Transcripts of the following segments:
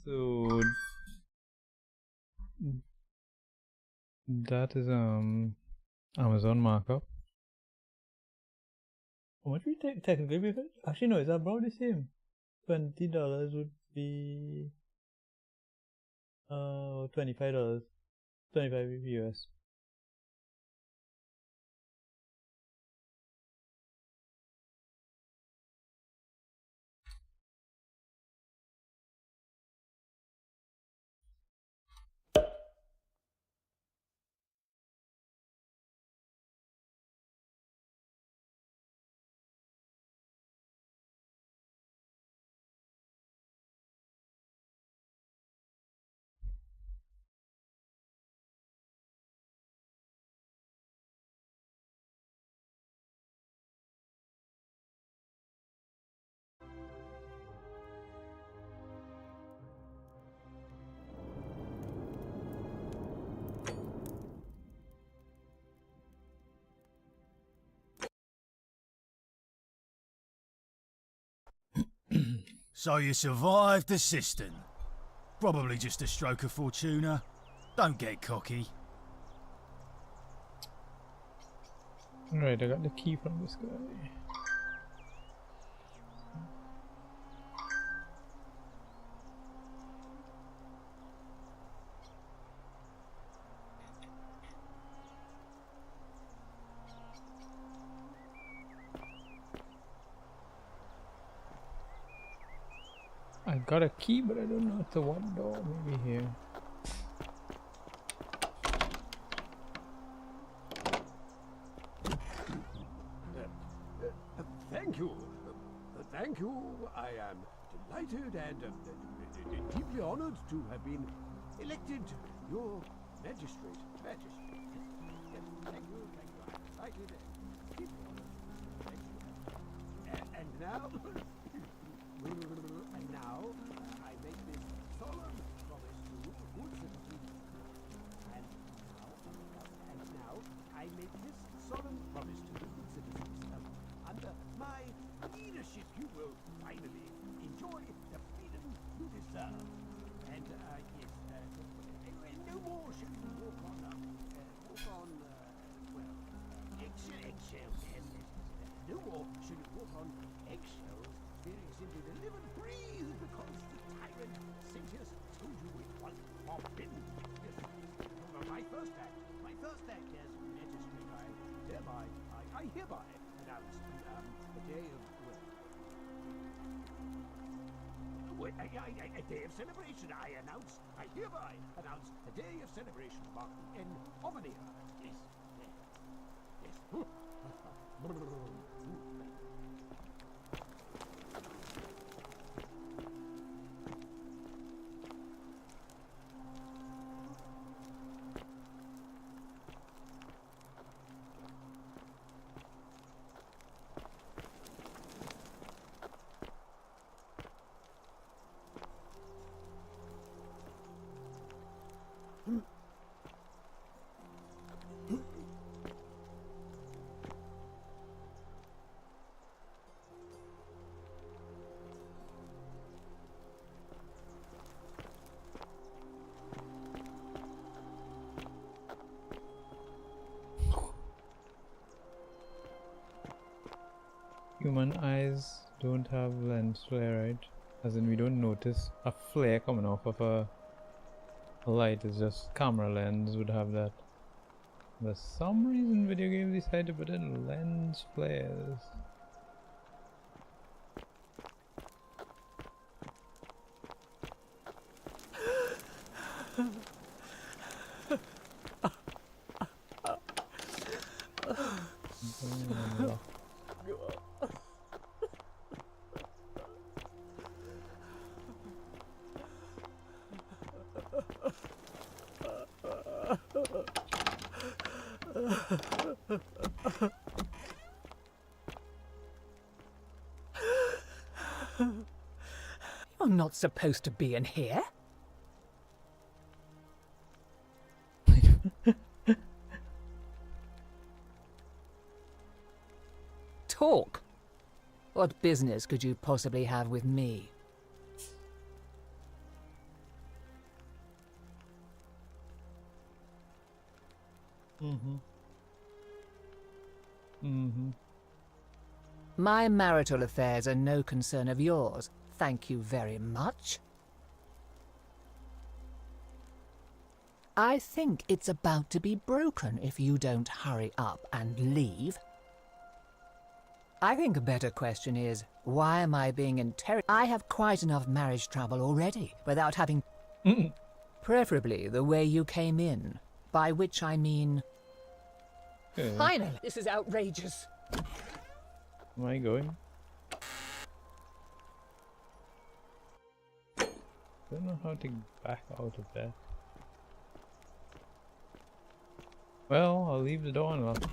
So that is Amazon markup. How much we technically we actually no, it's about the same. $20 would be $25. 25 US. So you survived the cistern. Probably just a stroke of fortuna. Don't get cocky. Alright, I got the key from this guy. I got a key, but I don't know to what door. Maybe here. Thank you. Thank you. I am delighted and deeply honored to have been elected your magistrate. Yes, thank you. I'm delighted and deeply honored. Thank you. And now, I make this solemn promise to you, good citizens. And now, I make this solemn promise to you, good citizens. Under my leadership, you will finally enjoy the freedom you deserve. And yes, no more should you walk on, eggshells. Yes. No more should you walk on eggshells, fearing simply to live and breathe because the tyrant Sentius told you it was forbidden. Yes. My first act as magistrate, I hereby announce a day of a day of celebration. I hereby announce a day of celebration marking the end of an era. Yes. Human eyes don't have lens flare, right? As in, we don't notice a flare coming off of a light. It's just camera lens would have that. For some reason, video games decided to put in lens flares. You're not supposed to be in here. Talk. What business could you possibly have with me? Mm-hmm. Mm-hmm. My marital affairs are no concern of yours. Thank you very much. I think it's about to be broken if you don't hurry up and leave. I think a better question is, why am I being interrogated? I have quite enough marriage trouble already, without having... Preferably the way you came in, by which I mean... Okay. Finally! This is outrageous. Am I going? Don't know how to back out of that. Well, I'll leave the door unlocked.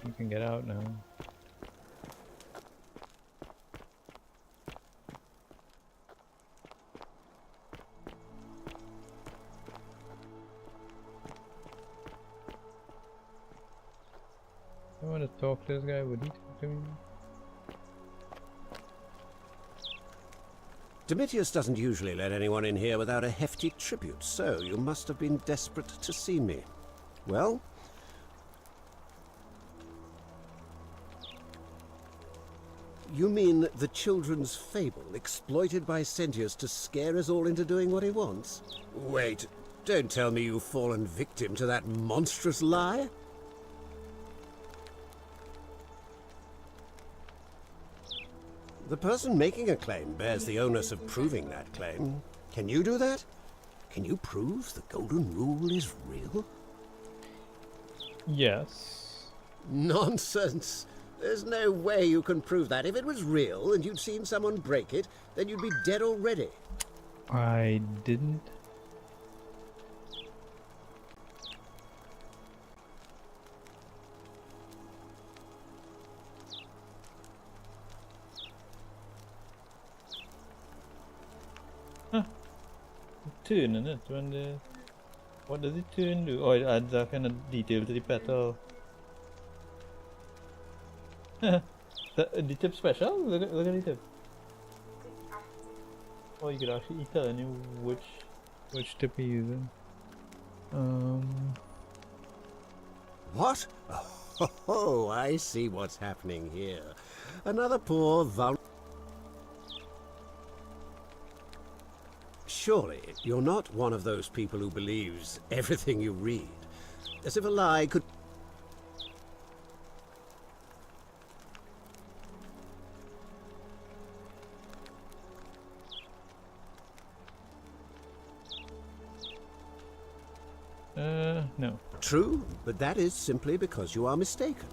You can get out now. I want to talk to this guy. Would he talk to me? Domitius doesn't usually let anyone in here without a hefty tribute, so you must have been desperate to see me. Well? You mean the children's fable exploited by Sentius to scare us all into doing what he wants? Wait, don't tell me you've fallen victim to that monstrous lie? The person making a claim bears the onus of proving that claim. Can you do that? Can you prove the Golden Rule is real? Yes. Nonsense! There's no way you can prove that. If it was real and you'd seen someone break it, then you'd be dead already. I didn't. Huh. Turn in it when the... What does it turn do? Oh, it adds that kind of detail to the petal. The tip special? Look at the tip. Oh, you could actually tell any which tip you're using. What? Oh, I see what's happening here. Another poor Surely, you're not one of those people who believes everything you read. As if a lie could... No. True, but that is simply because you are mistaken.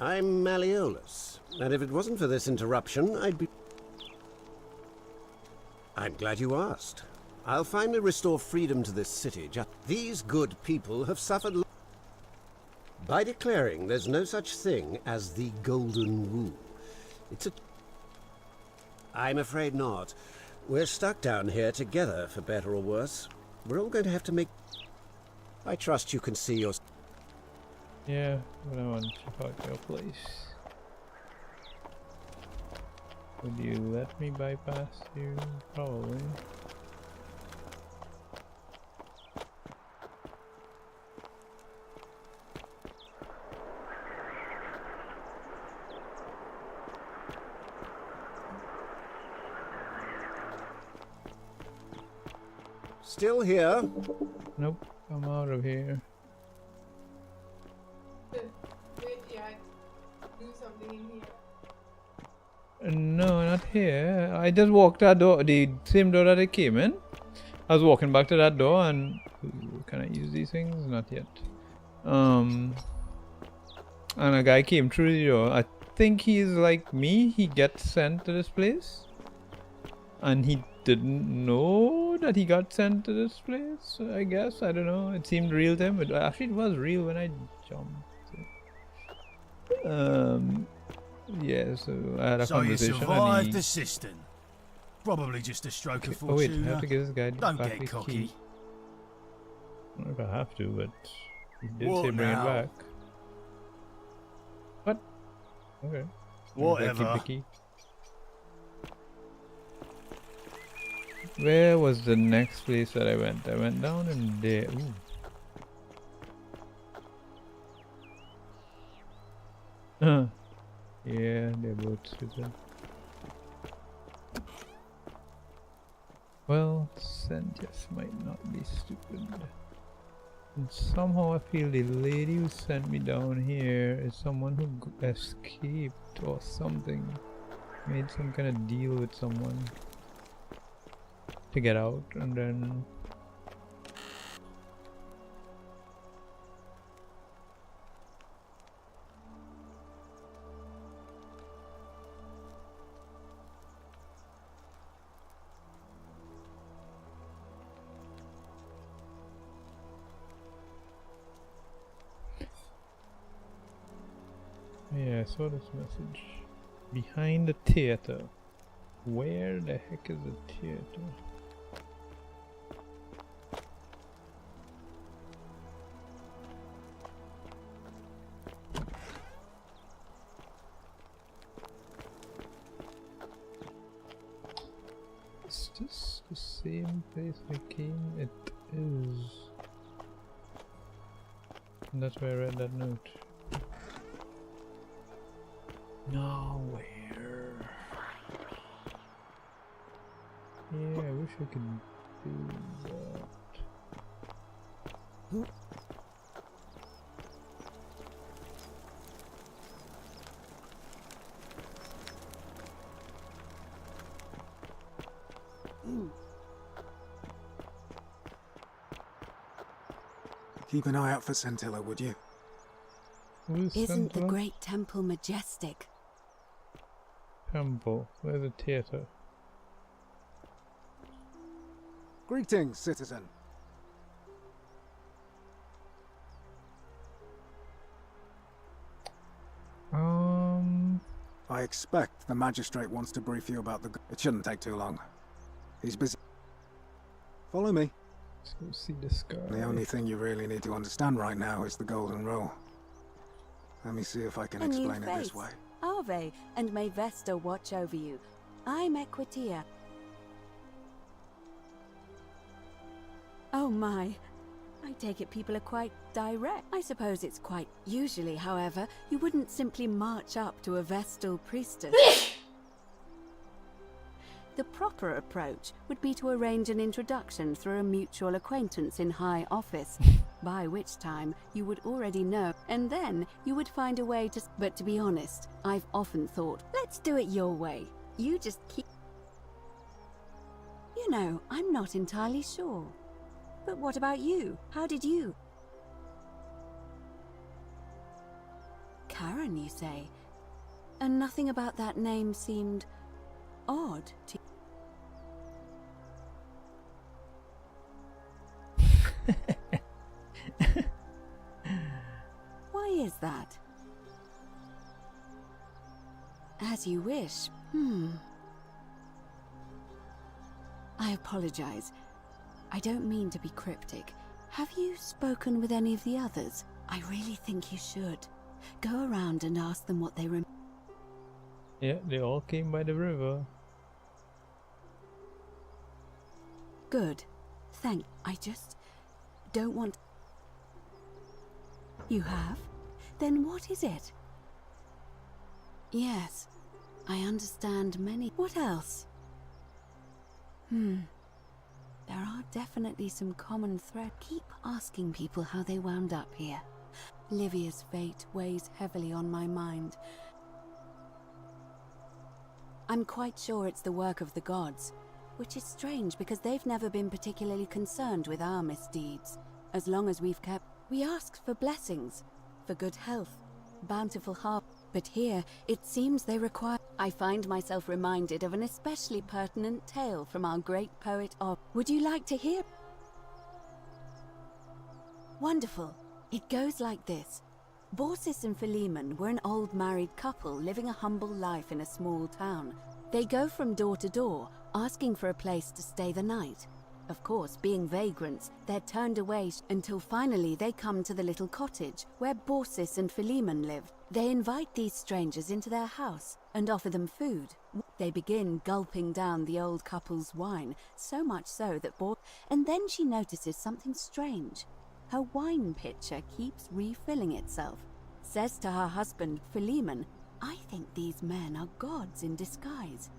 I'm Malleolus, and if it wasn't for this interruption, I'd be... I'm glad you asked. I'll finally restore freedom to this city. These good people have suffered by declaring there's no such thing as the Golden Rule. It's a... I'm afraid not. We're stuck down here together, for better or worse. We're all going to have to make... I trust you can see your... Yeah, but I want to check out your place. Would you let me bypass you? Probably. Still here? Nope, I'm out of here. Wait, yeah, do something in here. No, not here. I just walked that door, the same door that I came in. I was walking back to that door and... Ooh, can I use these things? Not yet. And a guy came through the door. I think he's like me. He gets sent to this place. And he didn't know that he got sent to this place, I guess. I don't know. It seemed real to him. But actually, it was real when I jumped. Yeah, so I had a So you conversation survived and the cistern. Probably just a stroke of oh wait, I fortuna. have to give this guy Don't back get the cocky. key. I don't know if I have to, but he did What say bring now? it back. What? Okay. Whatever. Picky. Where was the next place that I went? I went down in there. Ooh. Yeah, they're both stupid. Well, Sentius might not be stupid. And somehow I feel the lady who sent me down here is someone who escaped or something. Made some kind of deal with someone to get out, and then yeah, I saw this message. Behind the theater. Where the heck is the theater? Is this the same place I came? It is. And that's where I read that note. Nowhere. Yeah, I wish I could do that. Keep an eye out for Scintilla, would you? Who is Isn't the Central? great temple majestic? Temple. Where's the theater? Greetings, citizen. I expect the magistrate wants to brief you about the... It shouldn't take too long. He's busy. Follow me. Let's go see this guy. The only thing you really need to understand right now is the golden rule. Let me see if I can A new explain it this face. way. Ave, and may Vesta watch over you. I'm Equitia. Oh my. I take it people are quite direct. I suppose it's quite... Usually, however, you wouldn't simply march up to a Vestal priestess. The proper approach would be to arrange an introduction through a mutual acquaintance in high office, by which time you would already know, and then you would find a way to... But to be honest, I've often thought, let's do it your way. You just keep... You know, I'm not entirely sure. But what about you? How did you... Karen, you say? And nothing about that name seemed... odd to... Why is that? As you wish. I apologize. I don't mean to be cryptic. Have you spoken with any of the others? I really think you should. Go around and ask them what they remember. Yeah, they all came by the river. Good. I just don't want... You have? Then what is it? Yes, I understand many... What else? There are definitely some common threads. Keep asking people how they wound up here. Livia's fate weighs heavily on my mind. I'm quite sure it's the work of the gods, which is strange because they've never been particularly concerned with our misdeeds. As long as we've kept... We asked for blessings, for good health, bountiful harvest. But here, it seems they require... I find myself reminded of an especially pertinent tale from our great poet of... Would you like to hear? Wonderful. It goes like this. Baucis and Philemon were an old married couple living a humble life in a small town. They go from door to door, asking for a place to stay the night. Of course, being vagrants, they're turned away until finally they come to the little cottage where Baucis and Philemon live. They invite these strangers into their house and offer them food. They begin gulping down the old couple's wine, so much so that and then she notices something strange. Her wine pitcher keeps refilling itself. Says to her husband, Philemon, "I think these men are gods in disguise."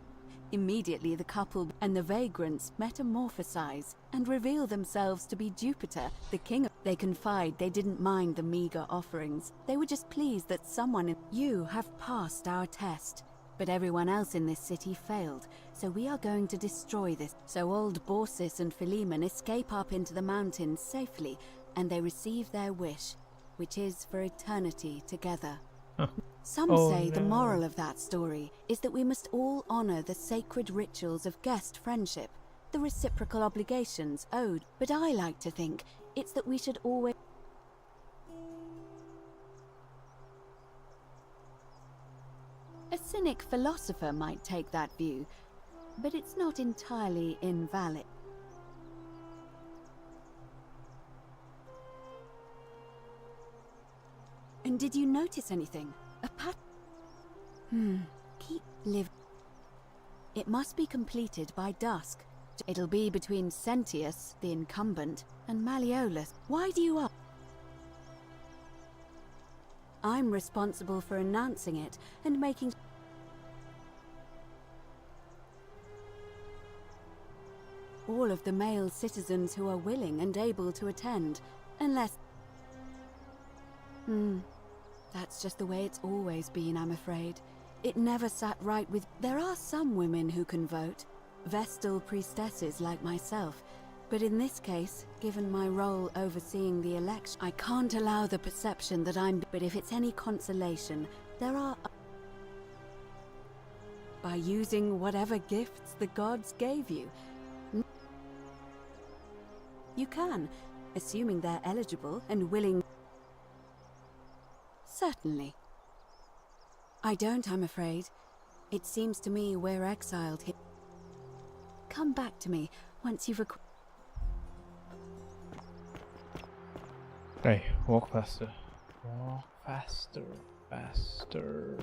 Immediately the couple and the vagrants metamorphosize and reveal themselves to be Jupiter, the king. They confide they didn't mind the meager offerings. They were just pleased that someone you have passed our test. But everyone else in this city failed, so we are going to destroy this. So old Baucis and Philemon escape up into the mountains safely, and they receive their wish, which is for eternity together. Huh. Some Oh, say the no. moral of that story is that we must all honor the sacred rituals of guest friendship, the reciprocal obligations owed. But I like to think it's that we should always... A cynic philosopher might take that view, but it's not entirely invalid. And did you notice anything? A keep live. It must be completed by dusk. It'll be between Sentius, the incumbent, and Malleolus. Why do you up? I'm responsible for announcing it and making... all of the male citizens who are willing and able to attend, unless... That's just the way it's always been, I'm afraid. It never sat right with... There are some women who can vote, Vestal priestesses like myself, but in this case, given my role overseeing the election, I can't allow the perception that I'm... But if it's any consolation, there are... By using whatever gifts the gods gave you. You can, assuming they're eligible and willing... Certainly. I don't, I'm afraid. It seems to me we're exiled here. Come back to me once you've Hey, walk faster. Walk faster. Faster.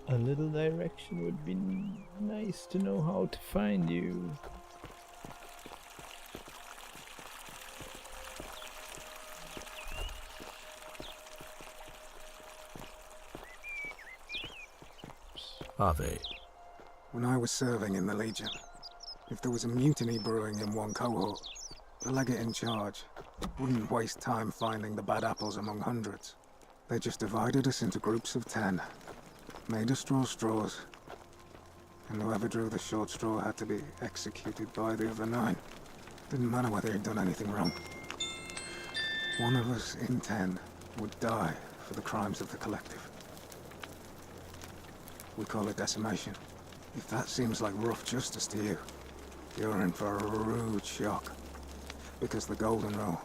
A little direction would be nice to know how to find you. Are they? When I was serving in the Legion, if there was a mutiny brewing in one cohort, the legate in charge wouldn't waste time finding the bad apples among hundreds. They just divided us into groups of 10, made us draw straws, and whoever drew the short straw had to be executed by the other 9. Didn't matter whether he'd done anything wrong. One of us in 10 would die for the crimes of the collective. We call it decimation. If that seems like rough justice to you, you're in for a rude shock. Because the Golden Rule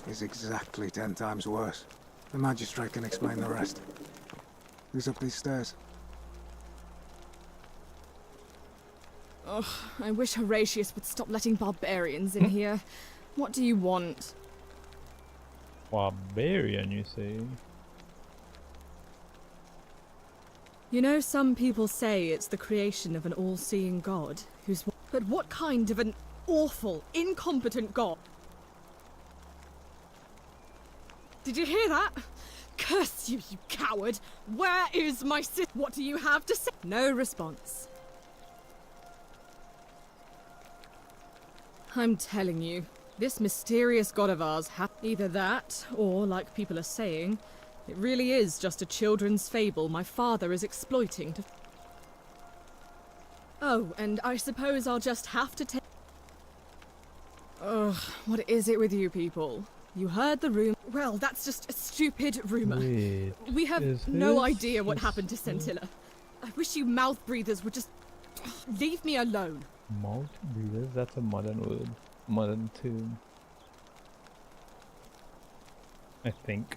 is exactly 10 times worse. The magistrate can explain the rest. Who's up these stairs? Ugh, I wish Horatius would stop letting barbarians in here. What do you want? Barbarian, you say? You know, some people say it's the creation of an all-seeing god, who's... But what kind of an awful, incompetent god? Did you hear that? Curse you, you coward! Where is my sis? What do you have to say? No response. I'm telling you, this mysterious god of ours either that, or, like people are saying, it really is just a children's fable my father is exploiting to... Oh, and I suppose I'll just have to take... Ugh, what is it with you people? You heard the rumor. Well, that's just a stupid rumor. Wait, We have is no this idea what just happened to Scintilla. I wish you mouth breathers would just... leave me alone. Mouth breathers? That's a modern word. Modern term. I think.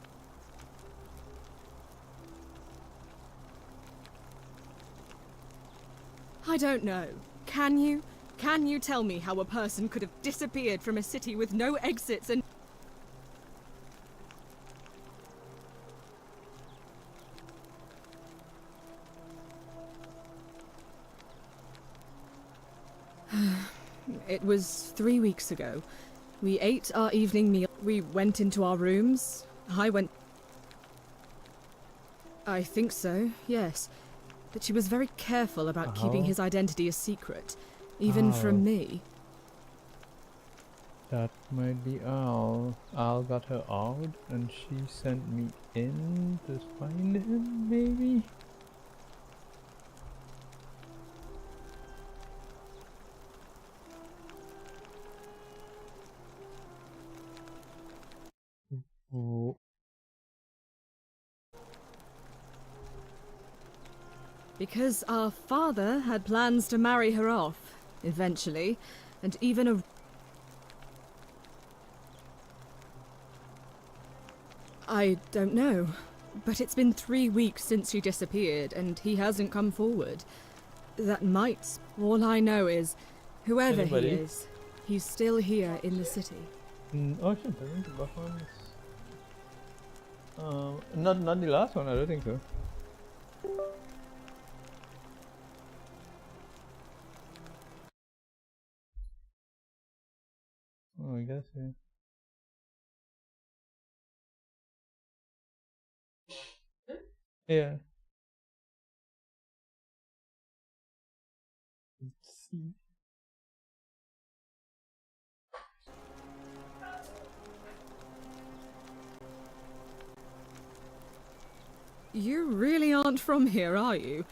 I don't know. Can you? Can you tell me how a person could have disappeared from a city with no exits and... It was 3 weeks ago. We ate our evening meal. We went into our rooms. I think so, yes. But she was very careful about keeping his identity a secret, even from me. That might be Al. Al got her out and she sent me in to find him, maybe? Oh. Because our father had plans to marry her off, eventually, and even a... I don't know, but it's been 3 weeks since she disappeared, and he hasn't come forward. That might... All I know is, whoever he is, he's still here in the city. Oh shit, I think the buff on this. Not the last one, I don't think so. Oh, I guess, yeah. Yeah. Let's see. You really aren't from here, are you?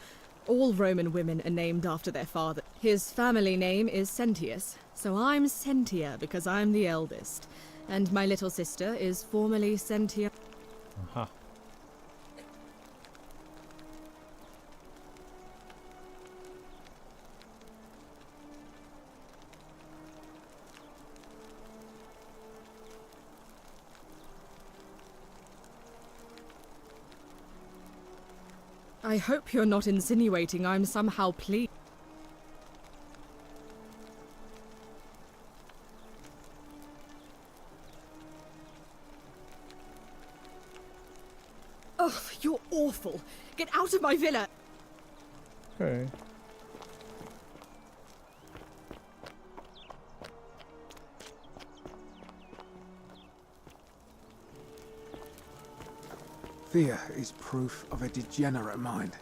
All Roman women are named after their father. His family name is Sentius, so I'm Sentia because I'm the eldest. And my little sister is formerly Sentia. Aha. I hope you're not insinuating I'm somehow pleased. Ugh, you're awful. Get out of my villa. Okay. Fear is proof of a degenerate mind.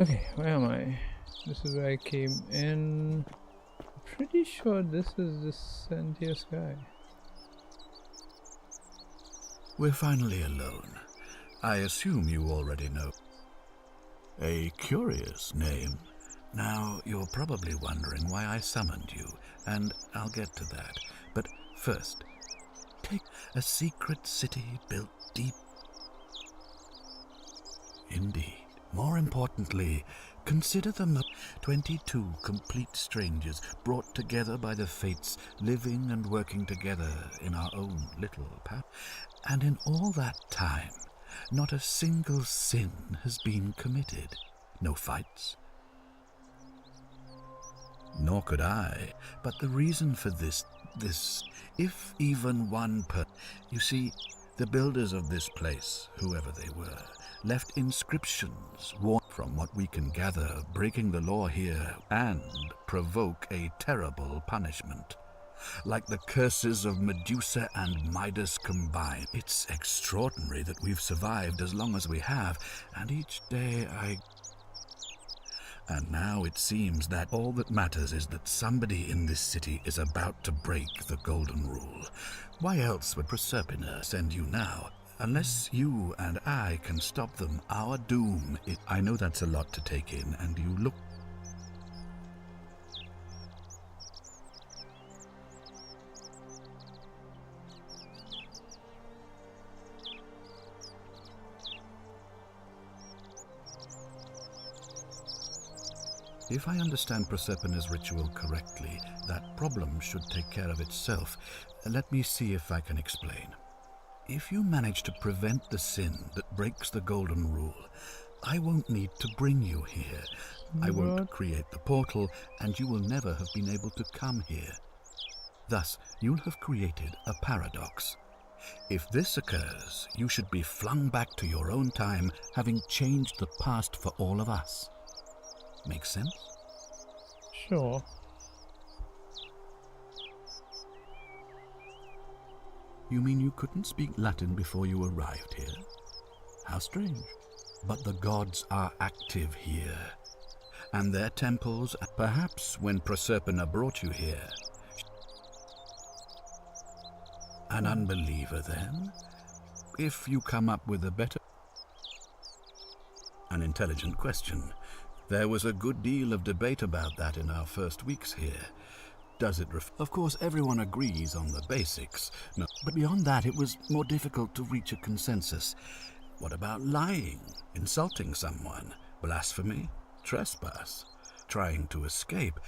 Okay, where am I? This is where I came in. Pretty sure this is the Sentius guy. We're finally alone. I assume you already know. A curious name. Now, you're probably wondering why I summoned you, and I'll get to that. But first, take a secret city built deep. Indeed. More importantly, consider them 22 complete strangers brought together by the fates, living and working together in our own little path. And in all that time, not a single sin has been committed. No fights. Nor could I, but the reason for this this, if even one You see, the builders of this place, whoever they were, left inscriptions from what we can gather, breaking the law here and provoke a terrible punishment. Like the curses of Medusa and Midas combined. It's extraordinary that we've survived as long as we have, and each day And now it seems that all that matters is that somebody in this city is about to break the Golden Rule. Why else would Proserpina send you now? Unless you and I can stop them, our doom is... I know that's a lot to take in, and you look... If I understand Proserpina's ritual correctly, that problem should take care of itself. Let me see if I can explain. If you manage to prevent the sin that breaks the Golden Rule, I won't need to bring you here. I won't create the portal, and you will never have been able to come here. Thus, you'll have created a paradox. If this occurs, you should be flung back to your own time, having changed the past for all of us. Make sense? Sure. You mean you couldn't speak Latin before you arrived here? How strange. But the gods are active here, and their temples, perhaps when Proserpina brought you here. An unbeliever, then? If you come up with a better... An intelligent question. There was a good deal of debate about that in our first weeks here. Does it Of course, everyone agrees on the basics. No, but beyond that, it was more difficult to reach a consensus. What about lying, insulting someone, blasphemy, trespass, trying to escape?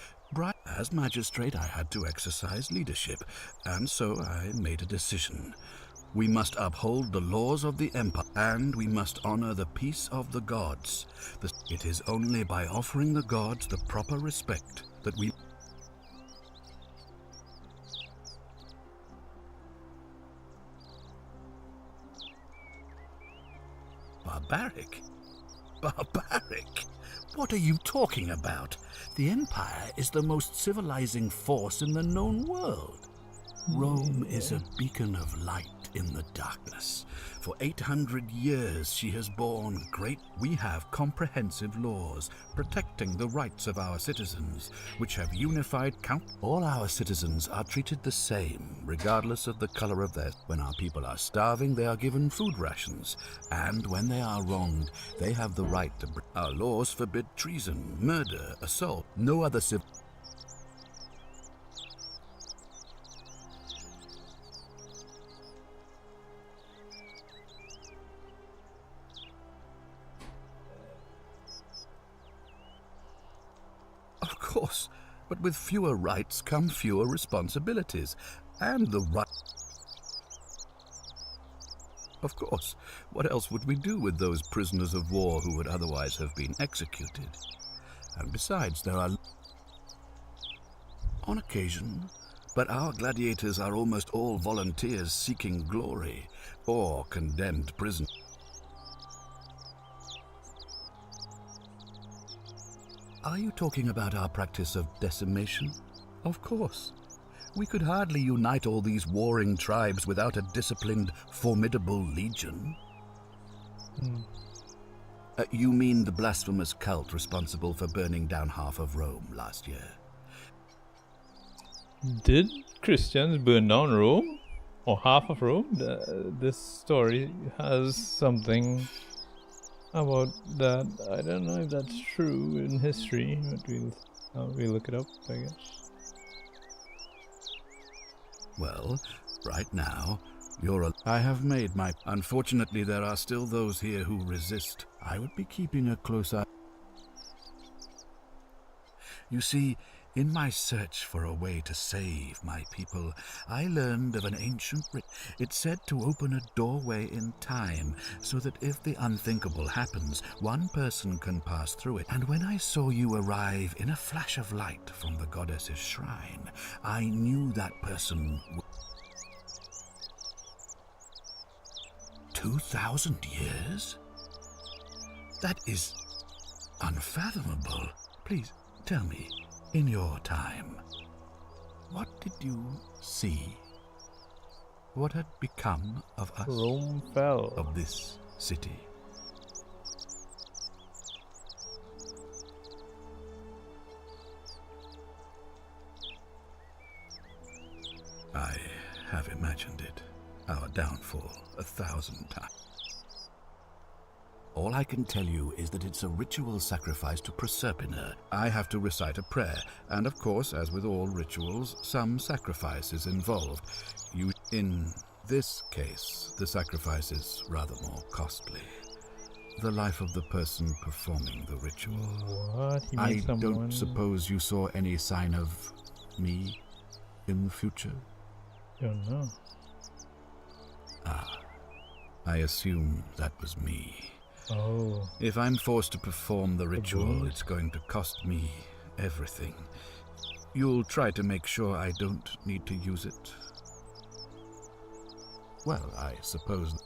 As magistrate, I had to exercise leadership, and so I made a decision. We must uphold the laws of the Empire, and we must honor the peace of the gods. It is only by offering the gods the proper respect that we... Barbaric? Barbaric? What are you talking about? The Empire is the most civilizing force in the known world. Rome is a beacon of light in the darkness. For 800 years she has borne great... We have comprehensive laws protecting the rights of our citizens, which have unified All our citizens are treated the same, regardless of the color of their... When our people are starving, they are given food rations, and when they are wronged, they have the right to... Our laws forbid treason, murder, assault. No other civ... Of course, but with fewer rights come fewer responsibilities, and the right... Of course, what else would we do with those prisoners of war who would otherwise have been executed? And besides, there are... On occasion, but our gladiators are almost all volunteers seeking glory, or condemned prisoners. Are you talking about our practice of decimation? Of course. We could hardly unite all these warring tribes without a disciplined, formidable legion. You mean the blasphemous cult responsible for burning down half of Rome last year? Did Christians burn down Rome? Or half of Rome? This story has something about that. I don't know if that's true in history, but we'll look it up, I guess. Well, right now, I have made my... Unfortunately, there are still those here who resist. I would be keeping a close eye. You see, In my search for a way to save my people, I learned of an ancient rite. It's said to open a doorway in time, so that if the unthinkable happens, one person can pass through it. And when I saw you arrive in a flash of light from the goddess's shrine, I knew that person 2,000 years? That is unfathomable. Please, tell me, in your time, what did you see? What had become of us? Rome fell. Of this city? I have imagined it. Our downfall 1,000 times. All I can tell you is that it's a ritual sacrifice to Proserpina. I have to recite a prayer, and of course, as with all rituals, some sacrifice is involved. In this case, the sacrifice is rather more costly. The life of the person performing the ritual. What? He I made someone... don't suppose you saw any sign of me in the future? Don't know. Ah, I assume that was me. Oh. If I'm forced to perform the ritual, ghost? it's going to cost me everything. You'll try to make sure I don't need to use it? Well, I suppose...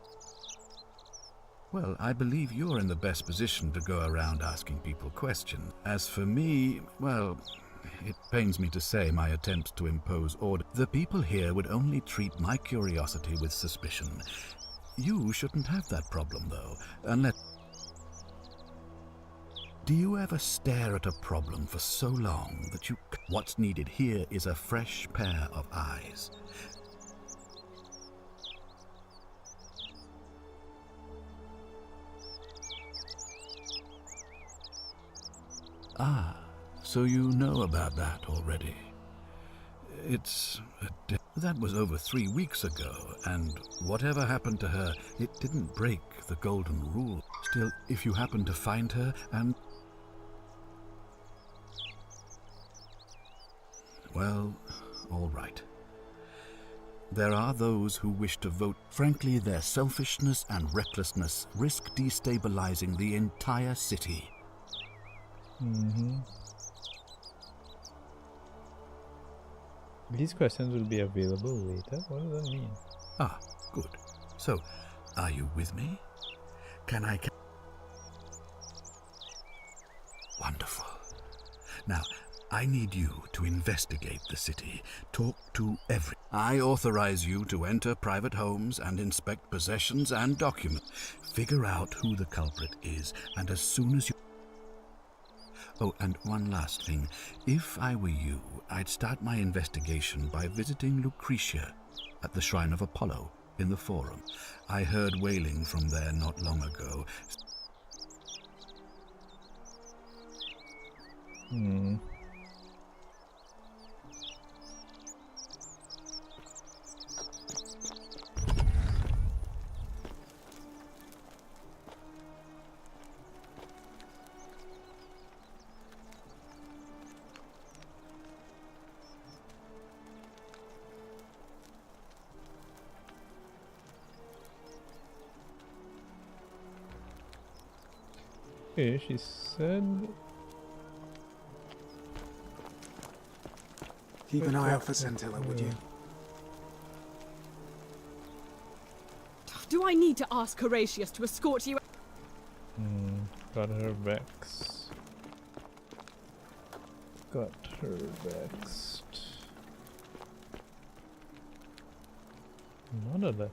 Well, I believe you're in the best position to go around asking people questions. As for me, well, it pains me to say my attempts to impose order. The people here would only treat my curiosity with suspicion. You shouldn't have that problem, though, unless... Do you ever stare at a problem for so long that you... What's needed here is a fresh pair of eyes. Ah, so you know about that already. It's... That was over 3 weeks ago, and whatever happened to her, it didn't break the golden rule. Still, if you happen to find her and... Well, all right. There are those who wish to vote. Frankly, their selfishness and recklessness risk destabilizing the entire city. Mm-hmm. These questions will be available later? What does that mean? Ah, good. So, are you with me? Can I... Wonderful. Now, I need you to investigate the city. Talk to I authorize you to enter private homes and inspect possessions and documents. Figure out who the culprit is, and as soon as you... Oh, and one last thing. If I were you, I'd start my investigation by visiting Lucretia at the Shrine of Apollo in the Forum. I heard wailing from there not long ago. Hmm. Okay, she said... Keep an eye out for Scintilla, would you? Do I need to ask Horatius to escort you? Got her vexed. Got her vexed. Not a letter.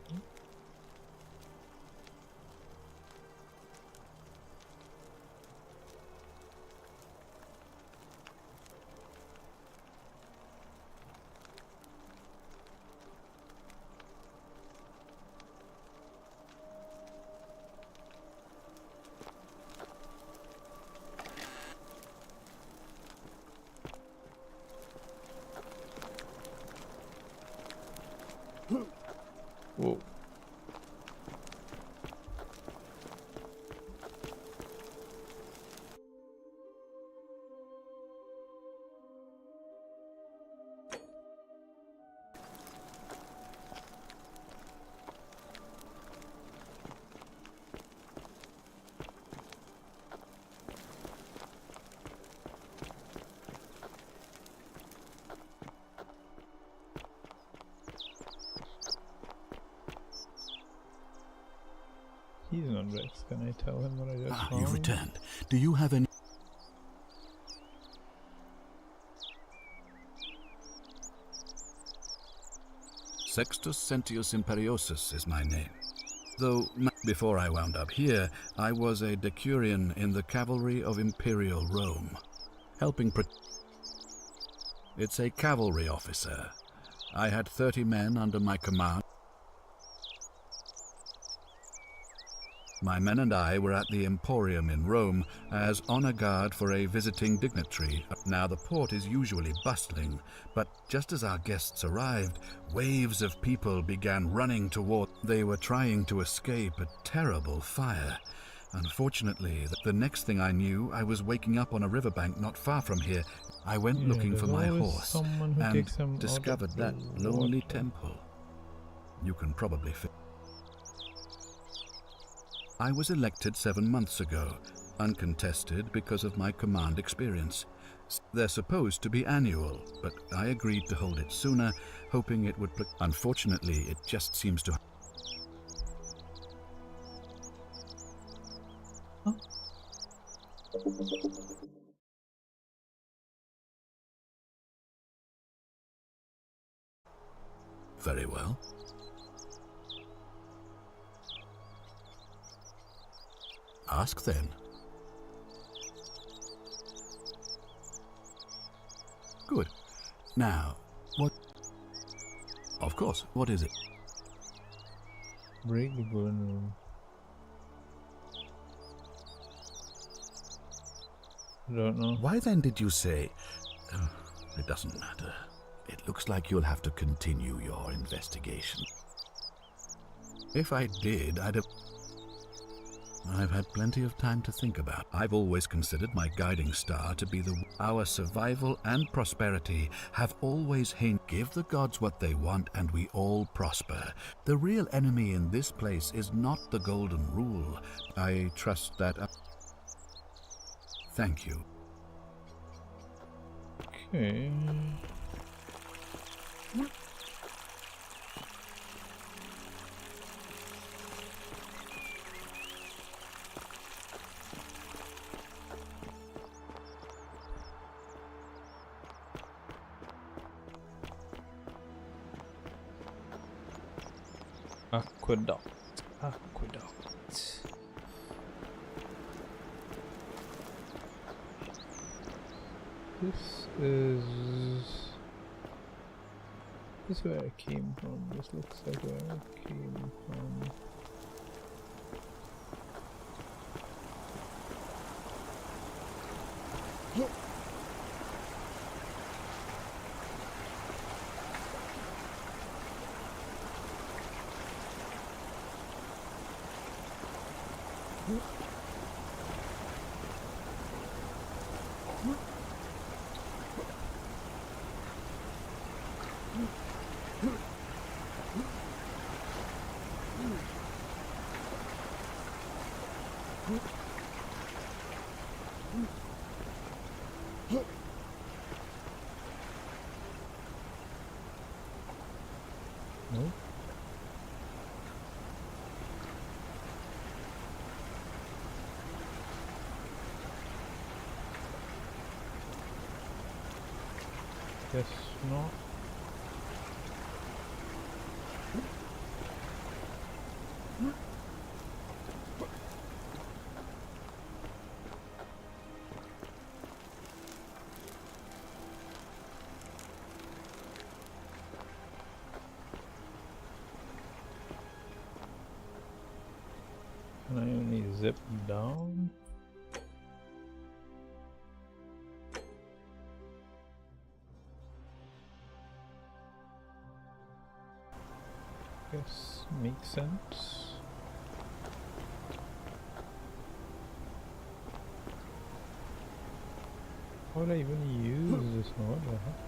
Whoa. He's not vexed. Can I tell him what I just Ah, found? you've returned. Do you have any... Sextus Sentius Imperiosus is my name. Though, before I wound up here, I was a decurion in the cavalry of Imperial Rome, helping It's a cavalry officer. I had 30 men under my command. My men and I were at the Emporium in Rome as honor guard for a visiting dignitary. Now the port is usually bustling, but just as our guests arrived, waves of people began running toward. They were trying to escape a terrible fire. Unfortunately, the next thing I knew, I was waking up on a riverbank not far from here. I went looking for my horse and discovered that lonely temple. You can probably fit. I was elected 7 months ago, uncontested because of my command experience. They're supposed to be annual, but I agreed to hold it sooner, hoping it would... Unfortunately, it just seems to... Huh? Very well. Ask then. Good. Now, what... Of course, what is it? Break the burn room. Don't know. Why then did you say... it doesn't matter. It looks like you'll have to continue your investigation. If I did, I'd have... I've had plenty of time to think about. I've always considered my guiding star to be our survival and prosperity have always give the gods what they want and we all prosper. The real enemy in this place is not the golden rule. I trust that... Thank you. Okay. Aqueduct. This is where I came from. This looks like where I came from. No? Guess not. Can I only zip down? Guess makes sense. How would I even use this mode? What the heck?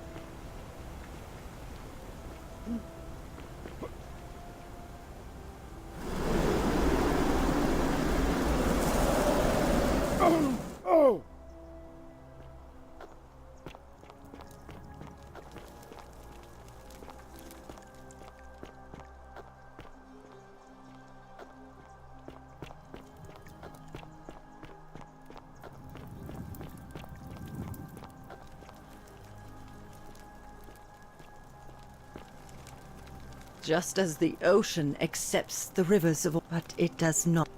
Just as the ocean accepts the rivers of... But it does not.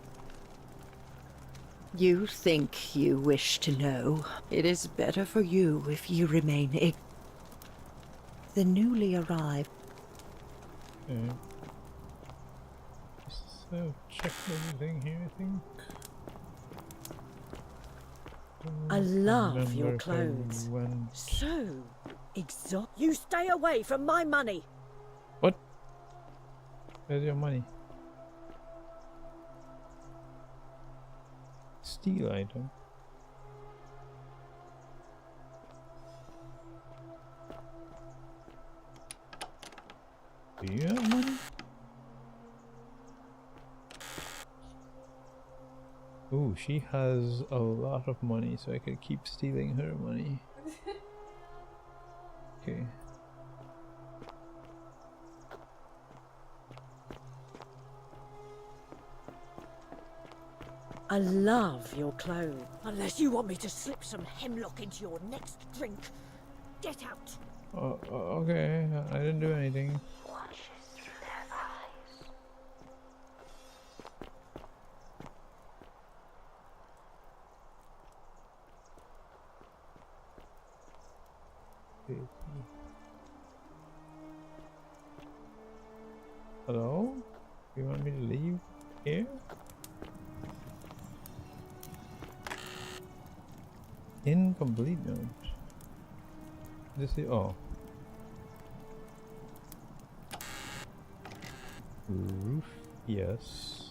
You think you wish to know. It is better for you if you remain the newly arrived. Okay. So, check everything here, I think. I Don't love remember your if I clothes. went- So exotic. You stay away from my money. What? Where's your money? Steal item. Do you have money? Oh, she has a lot of money, so I could keep stealing her money. Okay. I love your clothes. Unless you want me to slip some hemlock into your next drink. Get out. Okay, I didn't do anything. Hello? You want me to leave here? Incomplete note. This is roof, yes.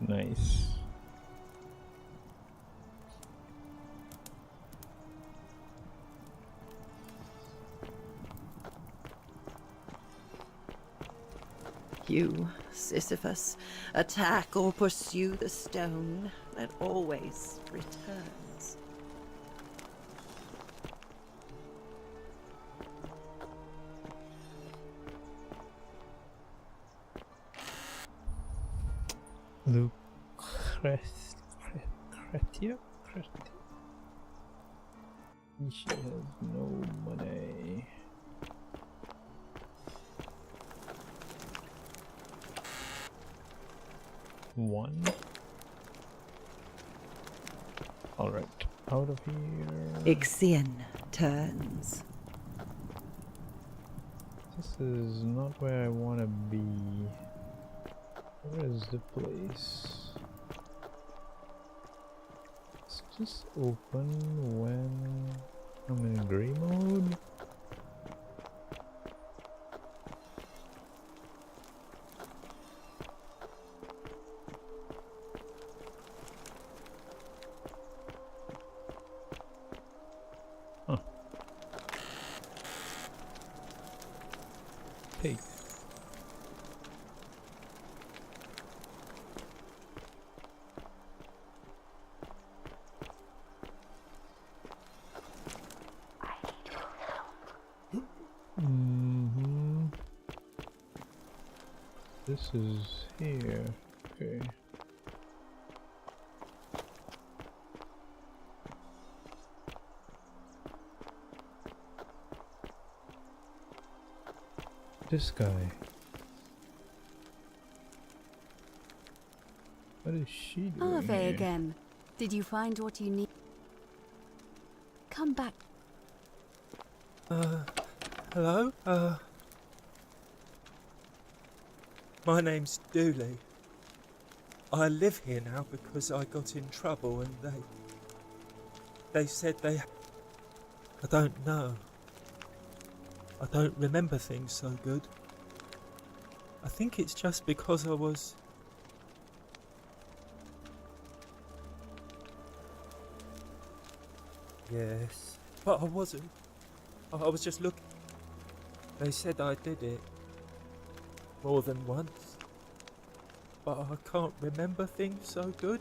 Nice. You, Sisyphus, attack or pursue the stone that always returns. Lucretia? She has no money. One. Alright, out of here. Ixion turns. This is not where I want to be. Where is the place? It's just open when I'm in grey mode. Pig. This is here. Okay. This guy. What is she doing Ave here? again. Did you find what you need? Come back. Hello? My name's Dooley. I live here now because I got in trouble and they said I don't know. I don't remember things so good. I think it's just because I was... Yes, but I wasn't. I was just looking. They said I did it more than once, but I can't remember things so good.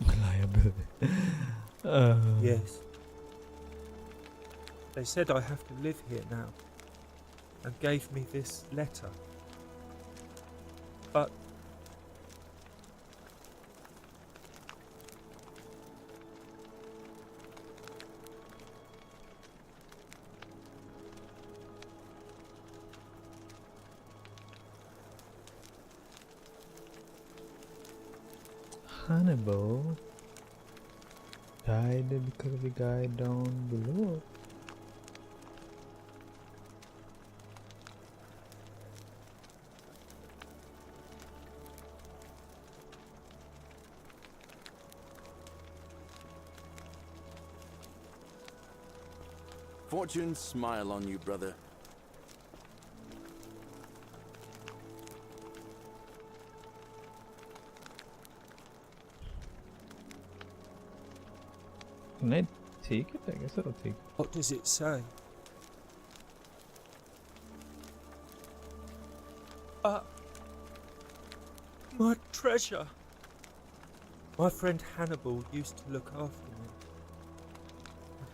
Liability. Yes. They said I have to live here now, and gave me this letter. But Hannibal died because of the guy down below. Fortune smile on you, brother. Can I take it? I guess I'll take it. What does it say? My treasure! My friend Hannibal used to look after me.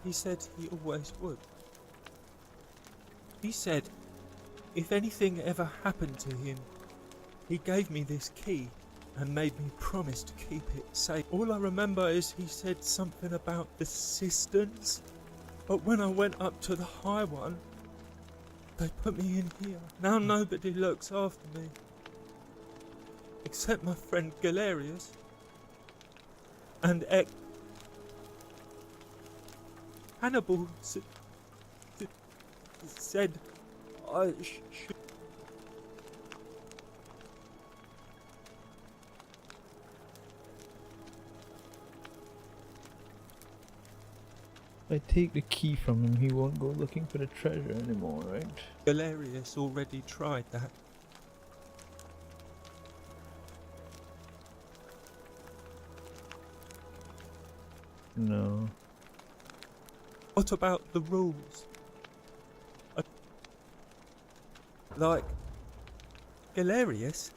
He said he always would. He said if anything ever happened to him, he gave me this key and made me promise to keep it safe. All I remember is he said something about the cisterns, but when I went up to the high one, they put me in here. Now nobody looks after me, except my friend Galerius and Hannibal said I should. If I take the key from him, he won't go looking for the treasure anymore, right? Galerius already tried that. No. What about the rules? Like Galerius?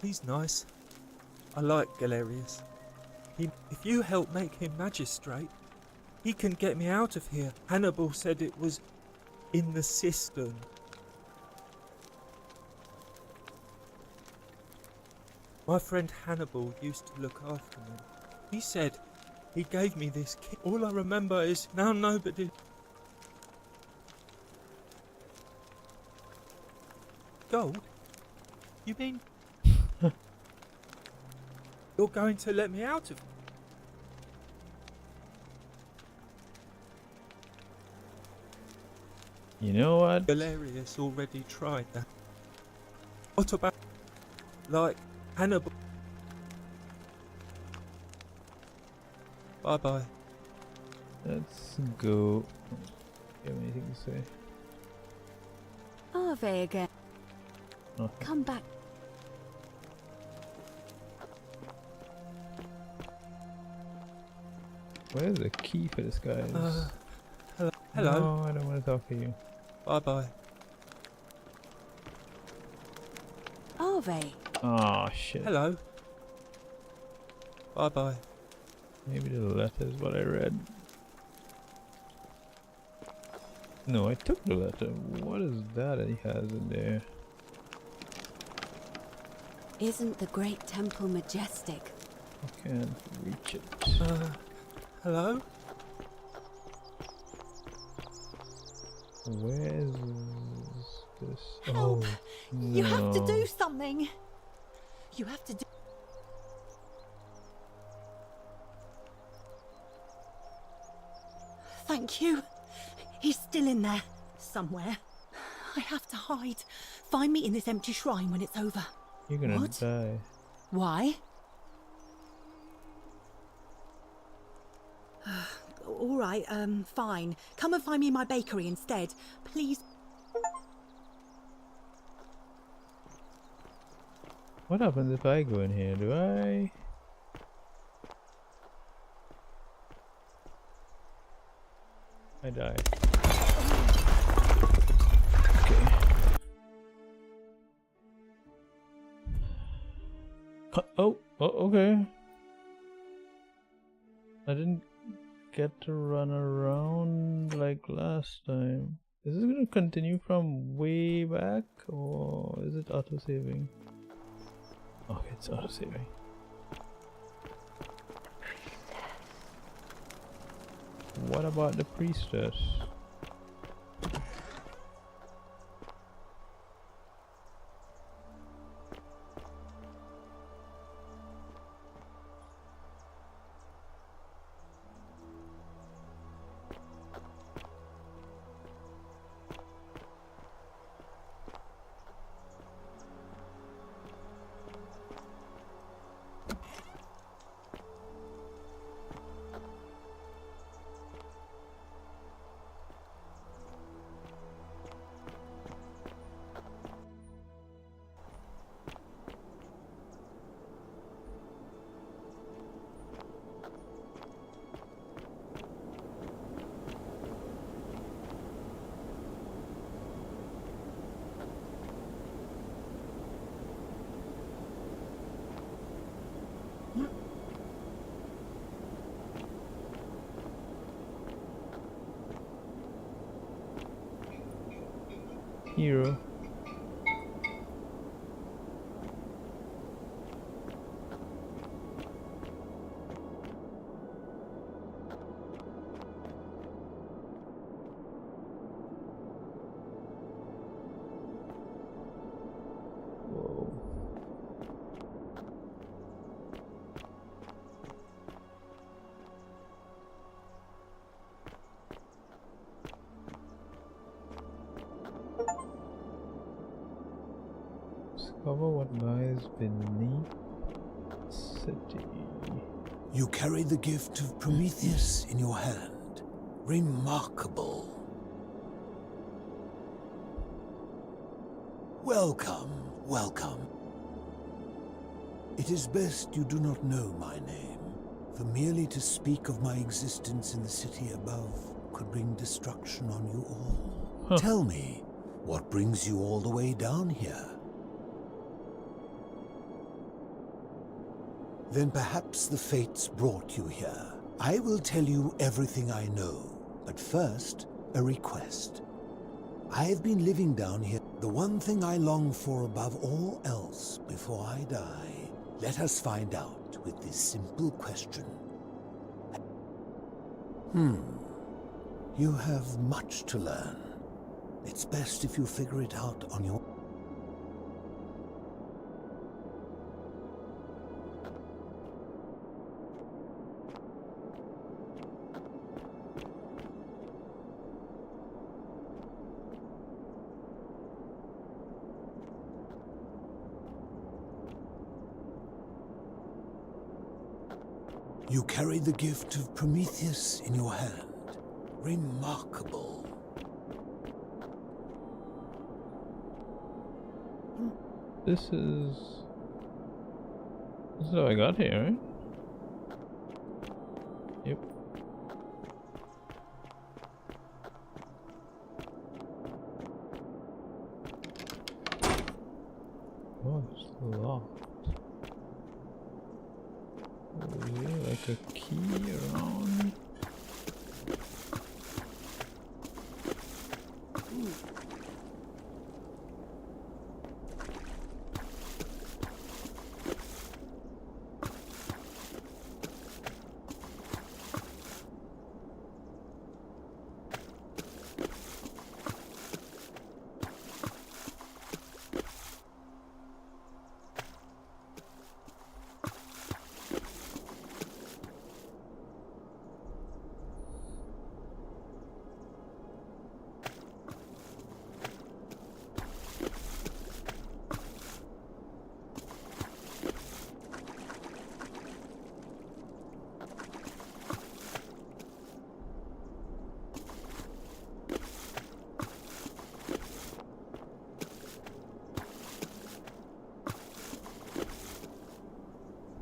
He's nice. I like Galerius. If you help make him magistrate, he can get me out of here. Hannibal said it was in the cistern. My friend Hannibal used to look after me. He said he gave me this key. All I remember is now nobody. Gold? You mean you're going to let me out of? You know what? Galerius already tried that. What about like Hannibal? Bye bye. Let's go. You have anything to say? Ave again. Nothing. Come back. Where's the key for this guy? Hello. Hello. No, I don't want to talk to you. Bye bye. Ave. Oh shit. Hello. Bye bye. Maybe the letter is what I read. No, I took the letter. What is that he has in there? Isn't the great temple majestic? I can't reach it. Hello? Where is this? Help! Oh, You have to no. do something! You have to do. Thank you. He's still in there. Somewhere. I have to hide. Find me in this empty shrine when it's over. You're gonna What? die. Why? All right, fine. Come and find me in my bakery instead. Please. What happens if I go in here? Do I? I die. Okay. Oh, okay. I didn't get to run around like last time. Is this gonna continue from way back, or is it auto-saving? Okay, it's auto-saving. What about the priestess? hero. Whoa. Discover what lies beneath the city. You carry the gift of Prometheus in your hand. Remarkable. Welcome, welcome. It is best you do not know my name, for merely to speak of my existence in the city above could bring destruction on you all. Tell me, what brings you all the way down here? Then perhaps the fates brought you here. I will tell you everything I know, but first, a request. I have been living down here, the one thing I long for above all else before I die. Let us find out with this simple question. You have much to learn. It's best if you figure it out on your own. You carry the gift of Prometheus in your hand. Remarkable. This is how I got here, right? Yep. Oh, it's locked. Is there like a key around?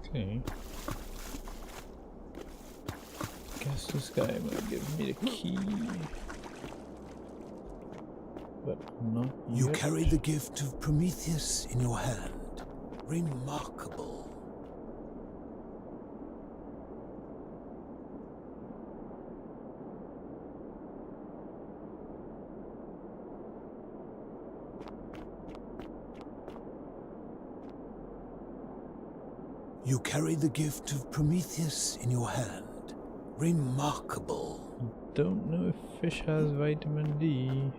Okay. Guess this guy might give me the key. But not You yet. carry the gift of Prometheus in your hand. Remarkable. You carry the gift of Prometheus in your hand. Remarkable. Don't know if fish has vitamin D.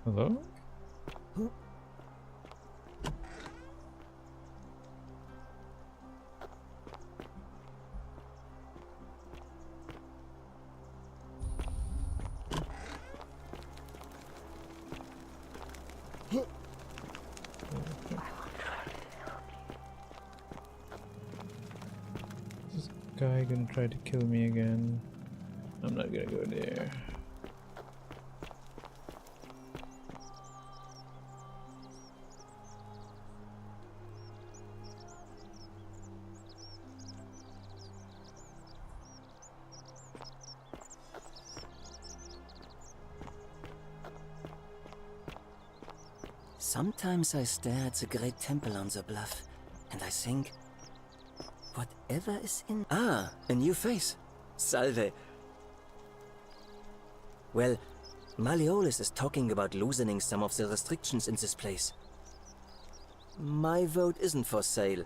Hello? This guy gonna try to kill me again. I'm not gonna go there. Sometimes I stare at the great temple on the bluff, and I think, whatever is in... Ah, a new face. Salve. Well, Malleolus is talking about loosening some of the restrictions in this place. My vote isn't for sale.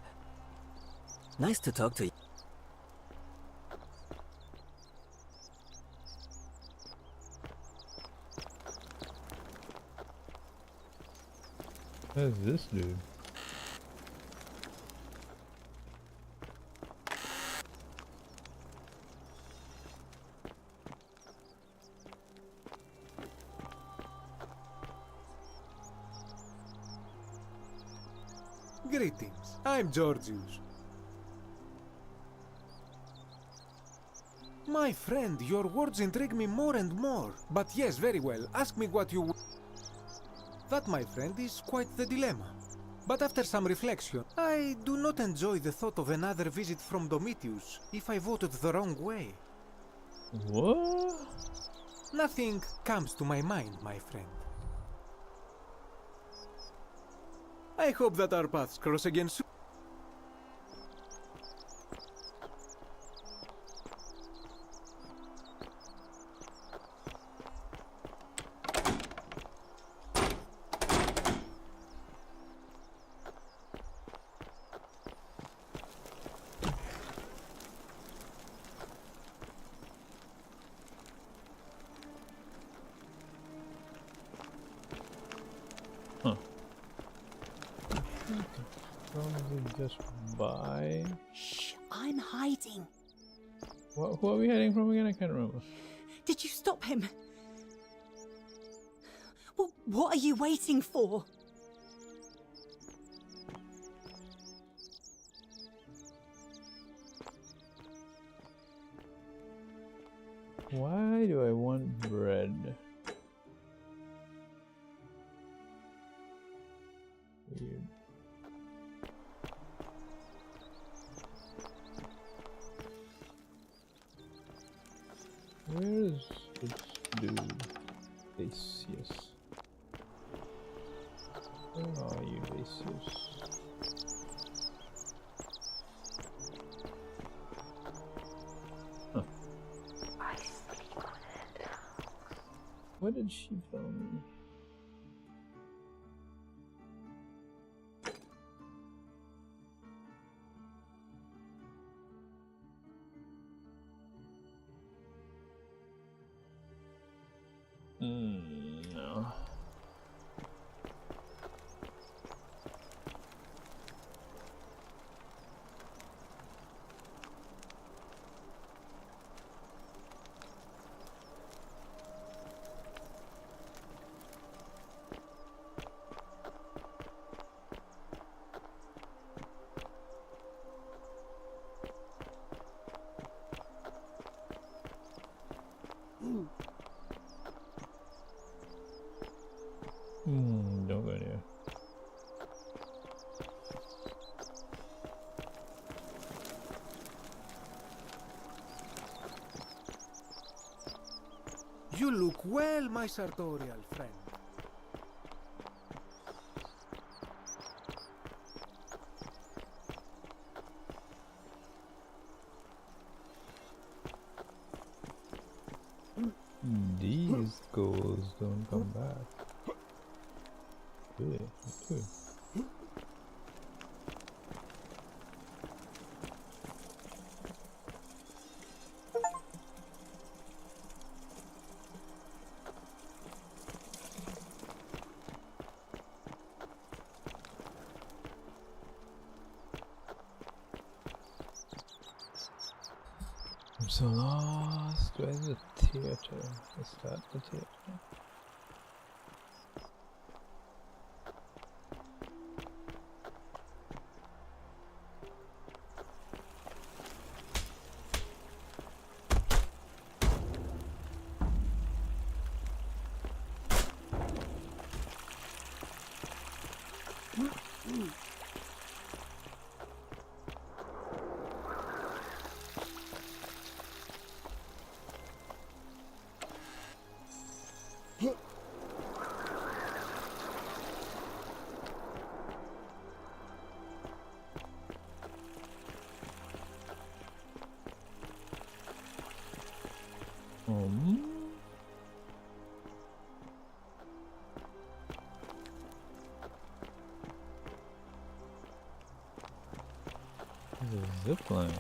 Nice to talk to you. What does this do? Greetings, I'm Georgius. My friend, your words intrigue me more and more. But yes, very well, ask me what you... That, my friend, is quite the dilemma. But after some reflection, I do not enjoy the thought of another visit from Domitius if I voted the wrong way. What? Nothing comes to my mind, my friend. I hope that our paths cross again soon. Just buy. Shh, I'm hiding. Who are we hiding from again? I can't remember. Did you stop him? Well, what are you waiting for? Why do I want bread? Weird. Where is this dude? Vasius. Where are you, Vasius? Huh. I sleep on it. What did she tell me? No. Don't go there. You look well, my sartorial friend. These goals don't come back. Yeah, good. I'm so lost. Where's the theater? Is that the theater? There's a zip line.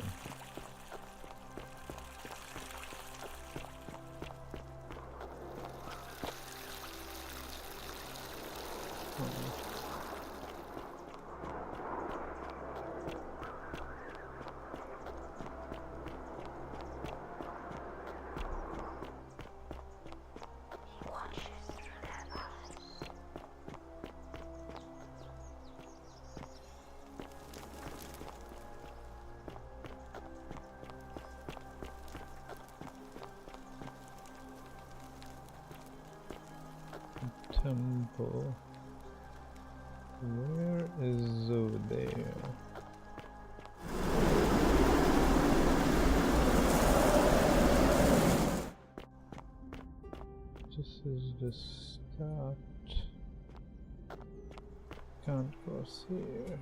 Temple. Where is Zodea? This is the start. Can't cross here.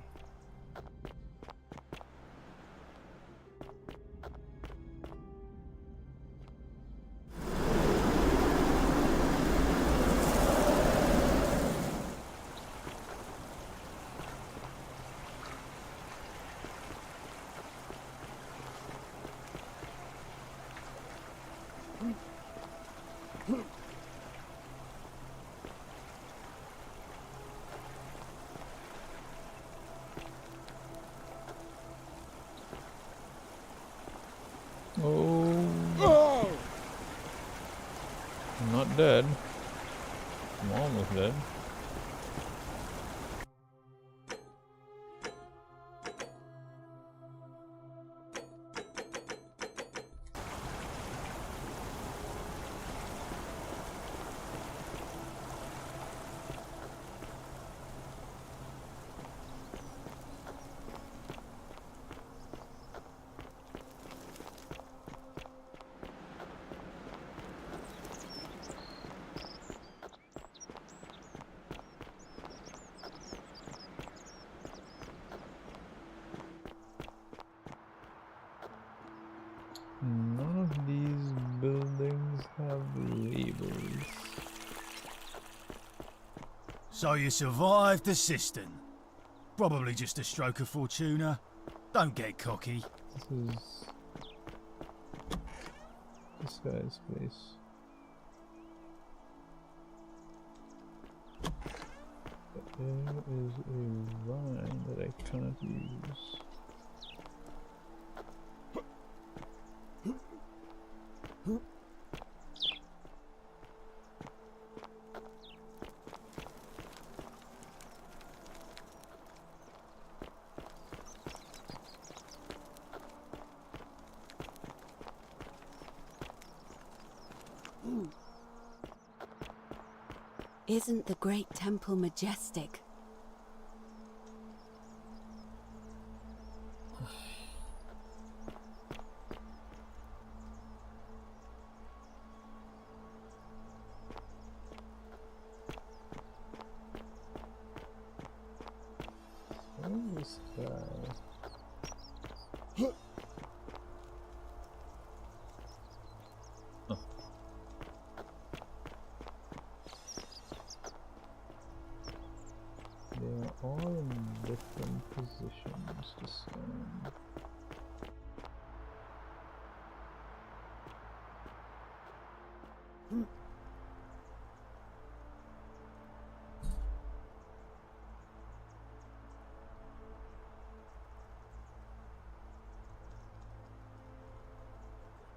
Oh! I'm not dead. I'm almost dead. None of these buildings have labels. So you survived the cistern. Probably just a stroke of fortuna. Don't get cocky. This is this guy's place. There is a vine that I cannot use. Isn't the great temple majestic? This guy. Oh. They are all in different positions to stand.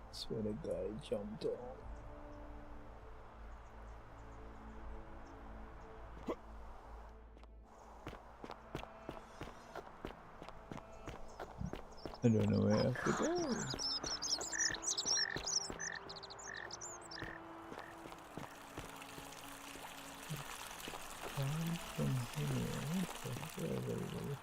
That's where the guy jumped on. I don't know where I have to go. Come from here. What the hell?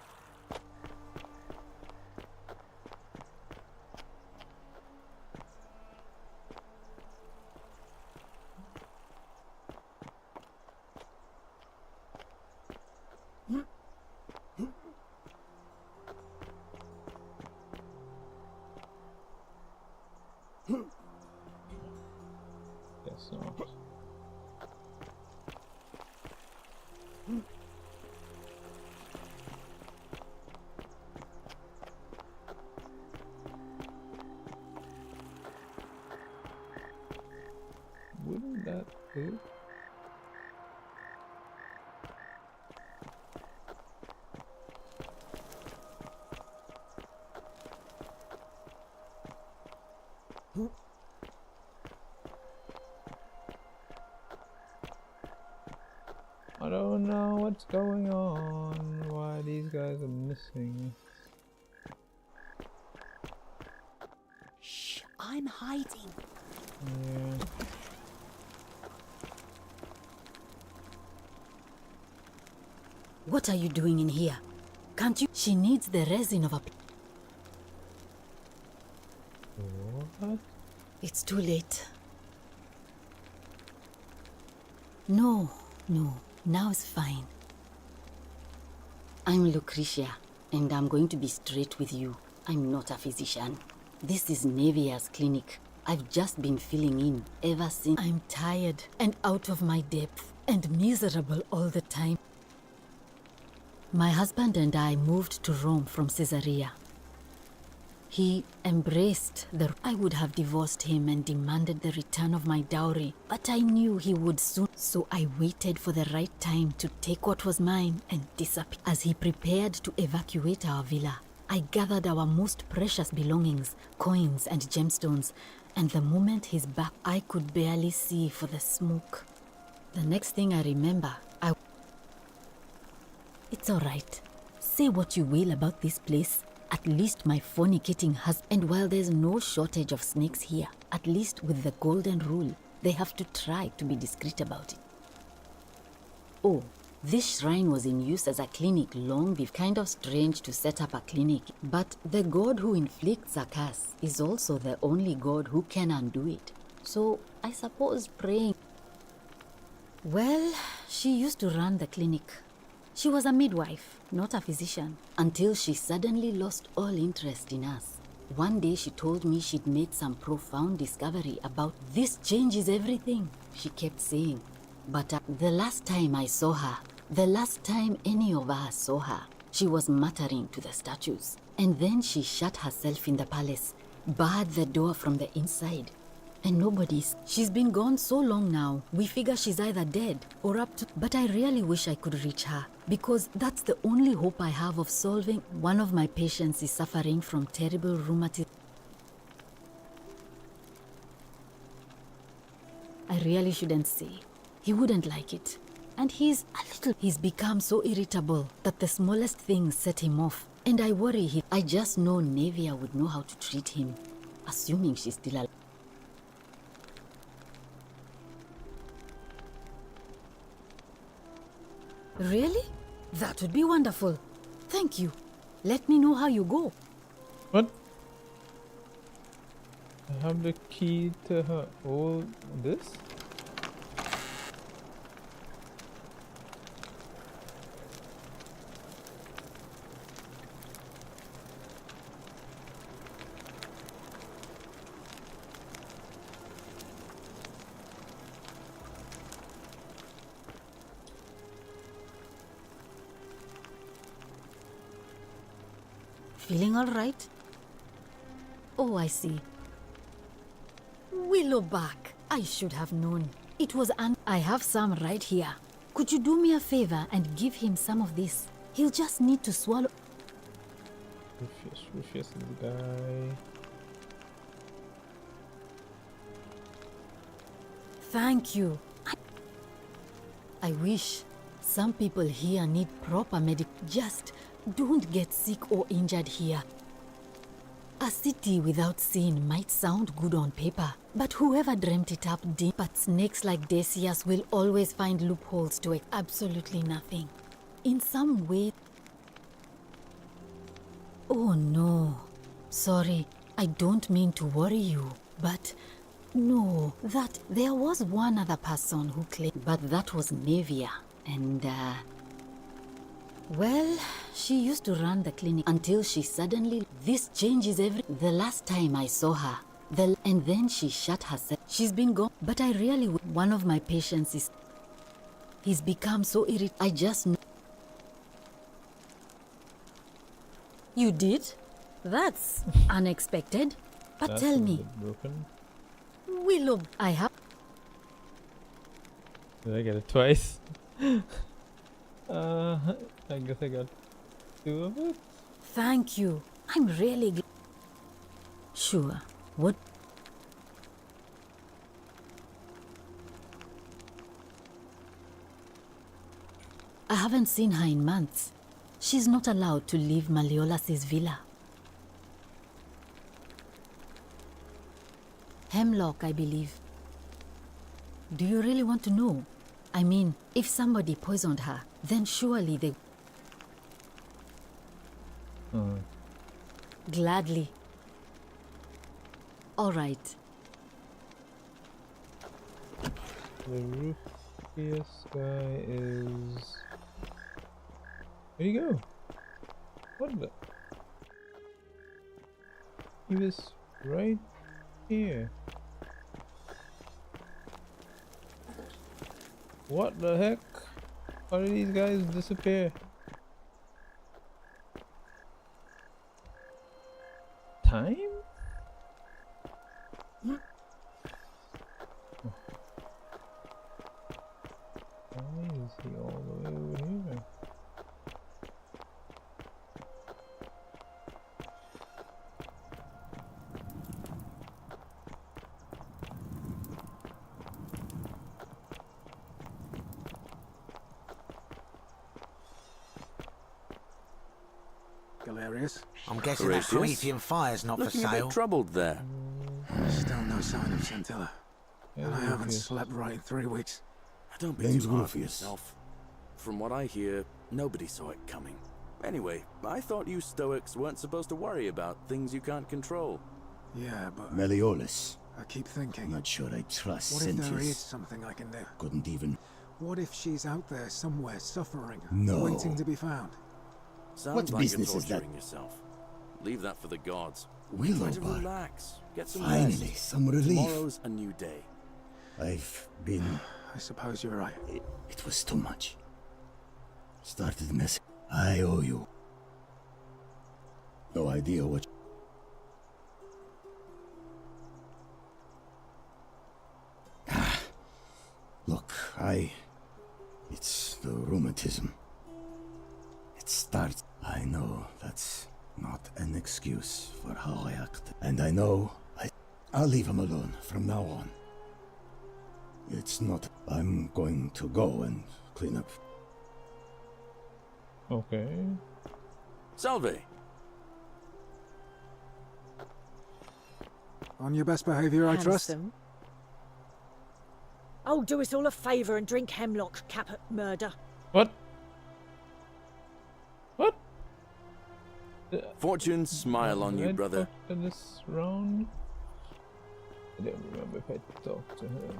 Guess not. now? What's going on? Why these guys are missing? Shh, I'm hiding. Yeah. What are you doing in here? Can't you? She needs the resin of a... What? It's too late. No, now it's fine. I'm Lucretia, and I'm going to be straight with you. I'm not a physician. This is Nevia's clinic. I've just been filling in ever since. I'm tired and out of my depth and miserable all the time. My husband and I moved to Rome from Caesarea. He embraced the... I would have divorced him and demanded the return of my dowry, but I knew he would soon, so I waited for the right time to take what was mine and disappear. As he prepared to evacuate our villa, I gathered our most precious belongings, coins and gemstones, and the moment he's back, I could barely see for the smoke. The next thing I remember, It's all right. Say what you will about this place. At least my fornicating husband... And while there's no shortage of snakes here, at least with the golden rule, they have to try to be discreet about it. Oh, this shrine was in use as a clinic long before. Kind of strange to set up a clinic, but the god who inflicts a curse is also the only god who can undo it. So I suppose praying... Well, she used to run the clinic. She was a midwife, not a physician, until she suddenly lost all interest in us. One day she told me she'd made some profound discovery about this changes everything, she kept saying. But the last time I saw her, the last time any of us saw her, she was muttering to the statues. And then she shut herself in the palace, barred the door from the inside. And nobody's. She's been gone so long now, we figure she's either dead or up to... But I really wish I could reach her, because that's the only hope I have of solving... One of my patients is suffering from terrible rheumatism. I really shouldn't say. He wouldn't like it. And he's become so irritable that the smallest things set him off. And I worry I just know Nevia would know how to treat him, assuming she's still alive. Really? That would be wonderful. Thank you. Let me know how you go. What? I have the key to her all this? Feeling all right? Oh, I see. Willowback. I should have known. It was I have some right here. Could you do me a favor and give him some of this? He'll just need to swallow... Rufus is the guy. Thank you. I wish. Some people here need proper Just don't get sick or injured here. A city without sin might sound good on paper, but whoever dreamt it up did. But snakes like Decius will always find loopholes to absolutely nothing. In some way... Oh no. Sorry, I don't mean to worry you, but... No, there was one other person who claimed... But that was Nevia, and well, she used to run the clinic until she suddenly... This changes The last time I saw her, and then she shut herself. She's been gone, but I really... One of my patients is... He's become so irritated. I just know... You did? That's unexpected. But That's tell me... Broken. Willow, I have... Did I get it twice? I guess I got 2 of it. Thank you. I'm really glad. Sure. What? I haven't seen her in months. She's not allowed to leave Malleolas's villa. Hemlock, I believe. Do you really want to know? I mean, if somebody poisoned her, then surely they... Gladly. All right. The roofiest guy is... Where'd he go? What the... He was right here. What the heck? How did these guys disappear? Time? Why is he all the way over here? Galerius? I'm guessing that Promethean fire's not Looking for a sale. bit troubled there. Still no sign of Scintilla. And I haven't slept right in 3 weeks. Don't be too hard on yourself. From what I hear, nobody saw it coming. Anyway, I thought you Stoics weren't supposed to worry about things you can't control. Yeah, but... Malleolus. I keep thinking... I'm not sure I trust What if there is Sentius. something I can do? Couldn't even... What if she's out there somewhere suffering, No. waiting to be found? Sounds What like business you're is that? torturing yourself. Leave that for the gods. Willow Try to Bar. relax. Get some Finally, rest. some relief. Tomorrow's a new day. I've been... I suppose you're right. It was too much. Started messing. I owe you. No idea what... Look, it's the rheumatism. It starts... I know that's not an excuse for how I acted. And I know I'll leave him alone from now on. It's not... I'm going to go and clean up. Okay. Salve! On your best behavior, I trust? Handsome. Oh, do us all a favour and drink hemlock, Caput Murder. What? Fortune smile on you, Red brother. fucked in this round? I don't remember if I talked to her.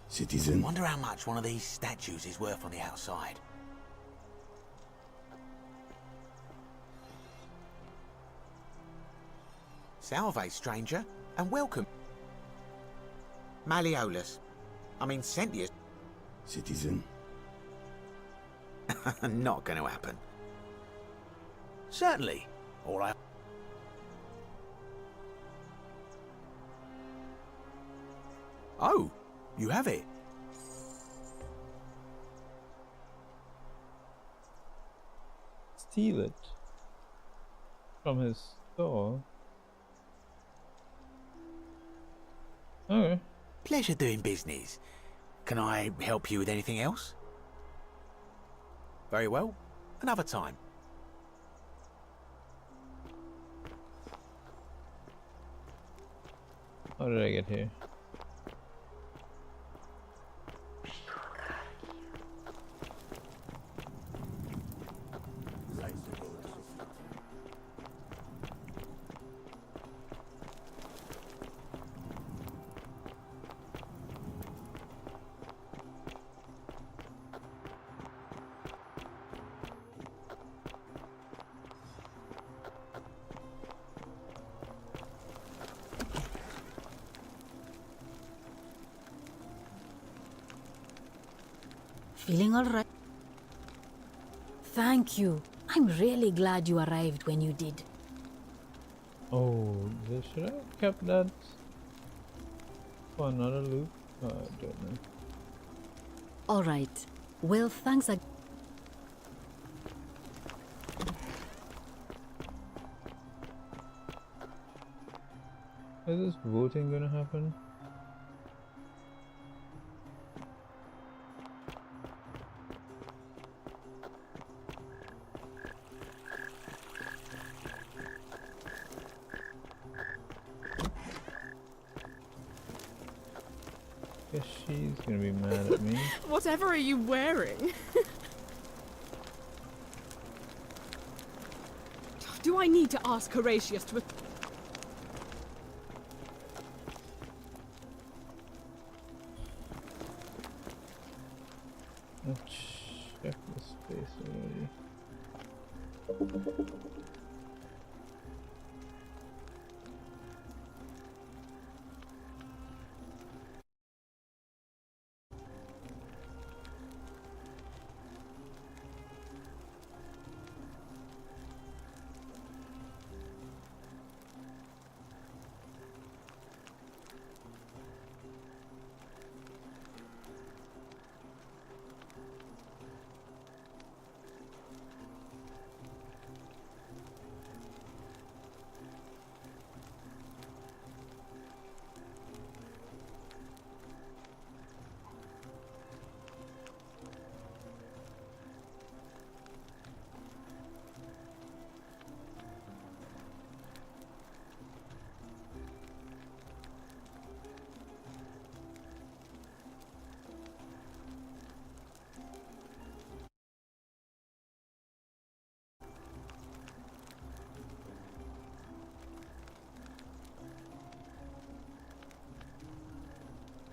Citizen. Wonder how much one of these statues is worth on the outside. Salve, stranger, and welcome. Malleolus. I mean, Sentius. Citizen. Not going to happen. Certainly. All I... Oh, you have it. Steal it from his store. Okay. Pleasure doing business. Can I help you with anything else? Very well. Another time. How did I get here? Feeling all right? Thank you. I'm really glad you arrived when you did. Oh, should I have kept that for another loop? I don't know. All right. Well, thanks again. Is this voting gonna happen? Guess she's gonna be mad at me. Whatever are you wearing? Do I need to ask Horatius to... Let's check the space already.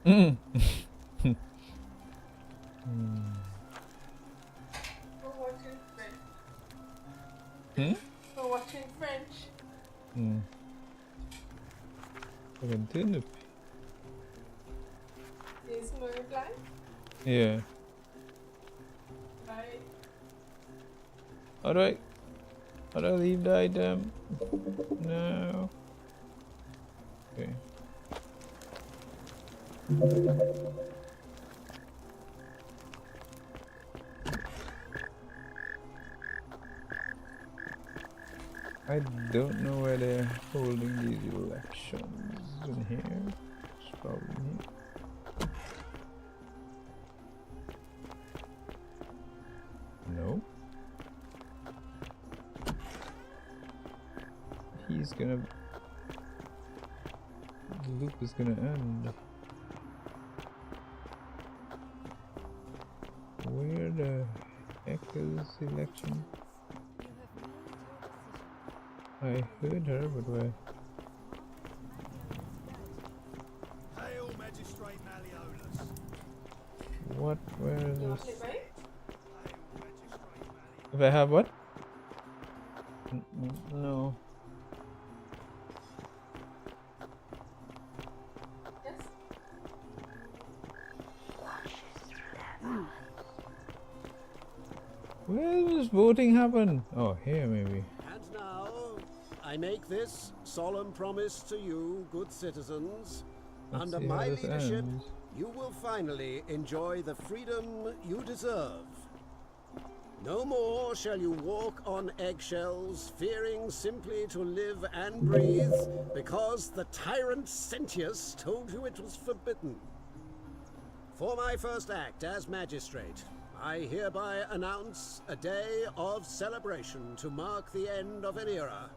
We're watching French. We're watching French. I can turn the... Is no reply? Yeah. Right. Alright. How do I leave the item? No. Okay. I don't know where they're holding these elections in here. It's probably here. No. He's gonna... The loop is gonna end. Where the heck is the election? I heard her, but where? Hail, Magistrate Malleolus. What? Where is You this? want it, right? If I have what? No. Yes? Where does voting happen? Oh, here maybe. And now, I make this solemn promise to you, good citizens. Let's Under see how my this leadership, ends. you will finally enjoy the freedom you deserve. No more shall you walk on eggshells, fearing simply to live and breathe, because the tyrant Sentius told you it was forbidden. For my first act as magistrate, I hereby announce a day of celebration to mark the end of an era.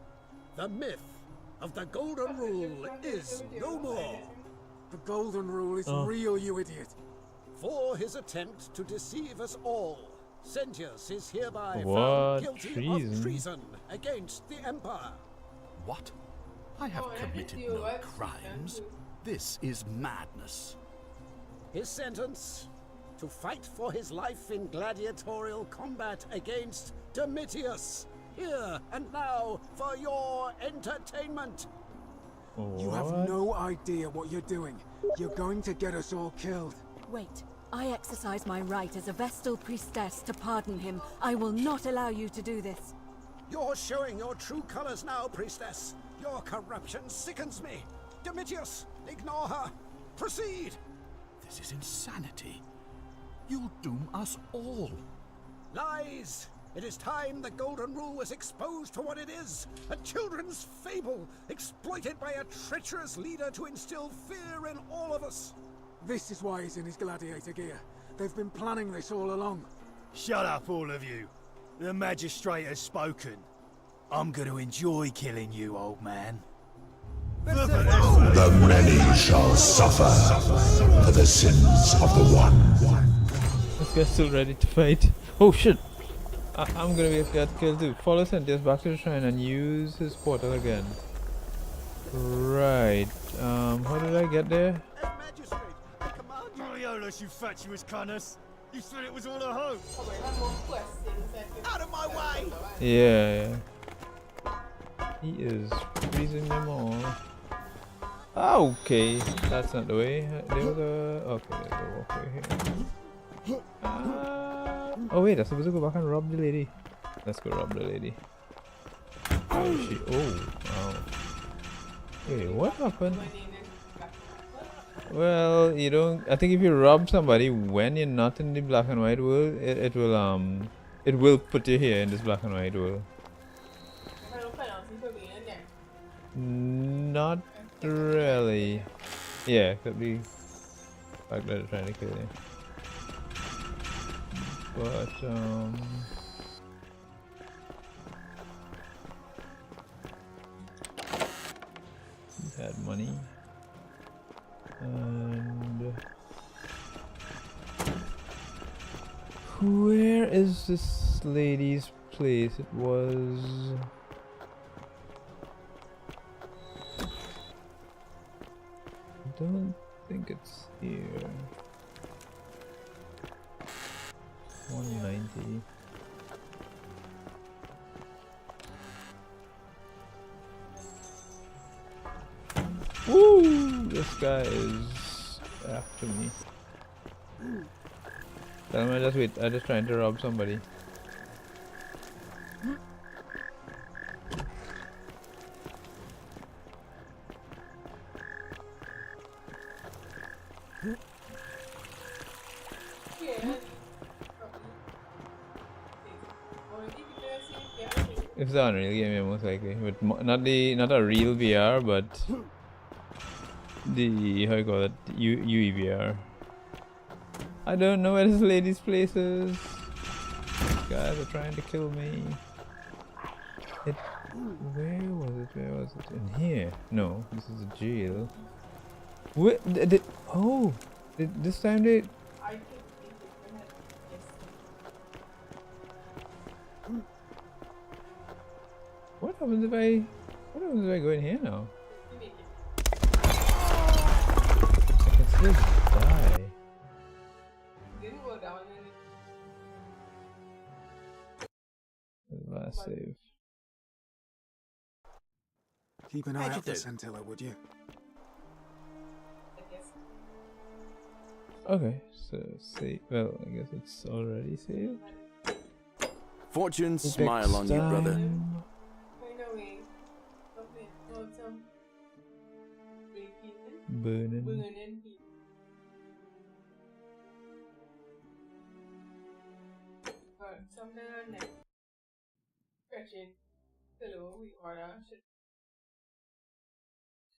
The myth of the Golden Rule is no more. The Golden Rule is Oh. real, you idiot. For his attempt to deceive us all, Sentius is hereby What? found guilty Treason? of treason against the Empire. What? I have Oh, and I committed think you no were crimes. too. This is madness. His sentence: to fight for his life in gladiatorial combat against Domitius, here and now for your entertainment. You have What? no idea what you're doing. You're going to get us all killed. Wait. I exercise my right as a Vestal priestess to pardon him. I will not allow you to do this. You're showing your true colors now, priestess. Your corruption sickens me. Domitius, ignore her. Proceed. This is insanity. You'll doom us all. Lies! It is time the Golden Rule was exposed for what it is, a children's fable, exploited by a treacherous leader to instill fear in all of us. This is why he's in his gladiator gear. They've been planning this all along. Shut up, all of you. The magistrate has spoken. I'm going to enjoy killing you, old man. The many shall suffer for the sins of the one. This guy's still ready to fight. Oh shit! I'm gonna be killed too. Follow Centius back to the shrine and use his portal again. Right. How did I get there? Malleolus, you fatuous cunners! You said it was all a hoax! Out of my way! Yeah. He is freezing them all. Okay, that's not the way. There was a... Okay, there's a walkway here. Oh wait, I'm supposed to go back and rob the lady. Let's go rob the lady. Where is she? Oh, wow. Wait, what happened? Well, you don't... I think if you rob somebody when you're not in the black and white world, it will put you here in this black and white world. Not really. Yeah, could be fact that they're trying to kill you. But he had money. And where is this lady's place? It was... I don't think it's here. 190. Woo! This guy is after me. Tell him I just trying to rob somebody. If it's an Unreal game, yeah, most likely, but not a real VR, but the how you call it, UEVR. I don't know where this lady's place is. These guys are trying to kill me. Where was it? Where was it? In here? No, this is a jail. Wait, this time they. What happens if I go in here now? I can still die. Last save. Keep an eye out for Scintilla, would you? Okay, so save. Well, I guess it's already saved. Fortune smile on you, brother. Burning. Something on next. Stretching. Hello, we order.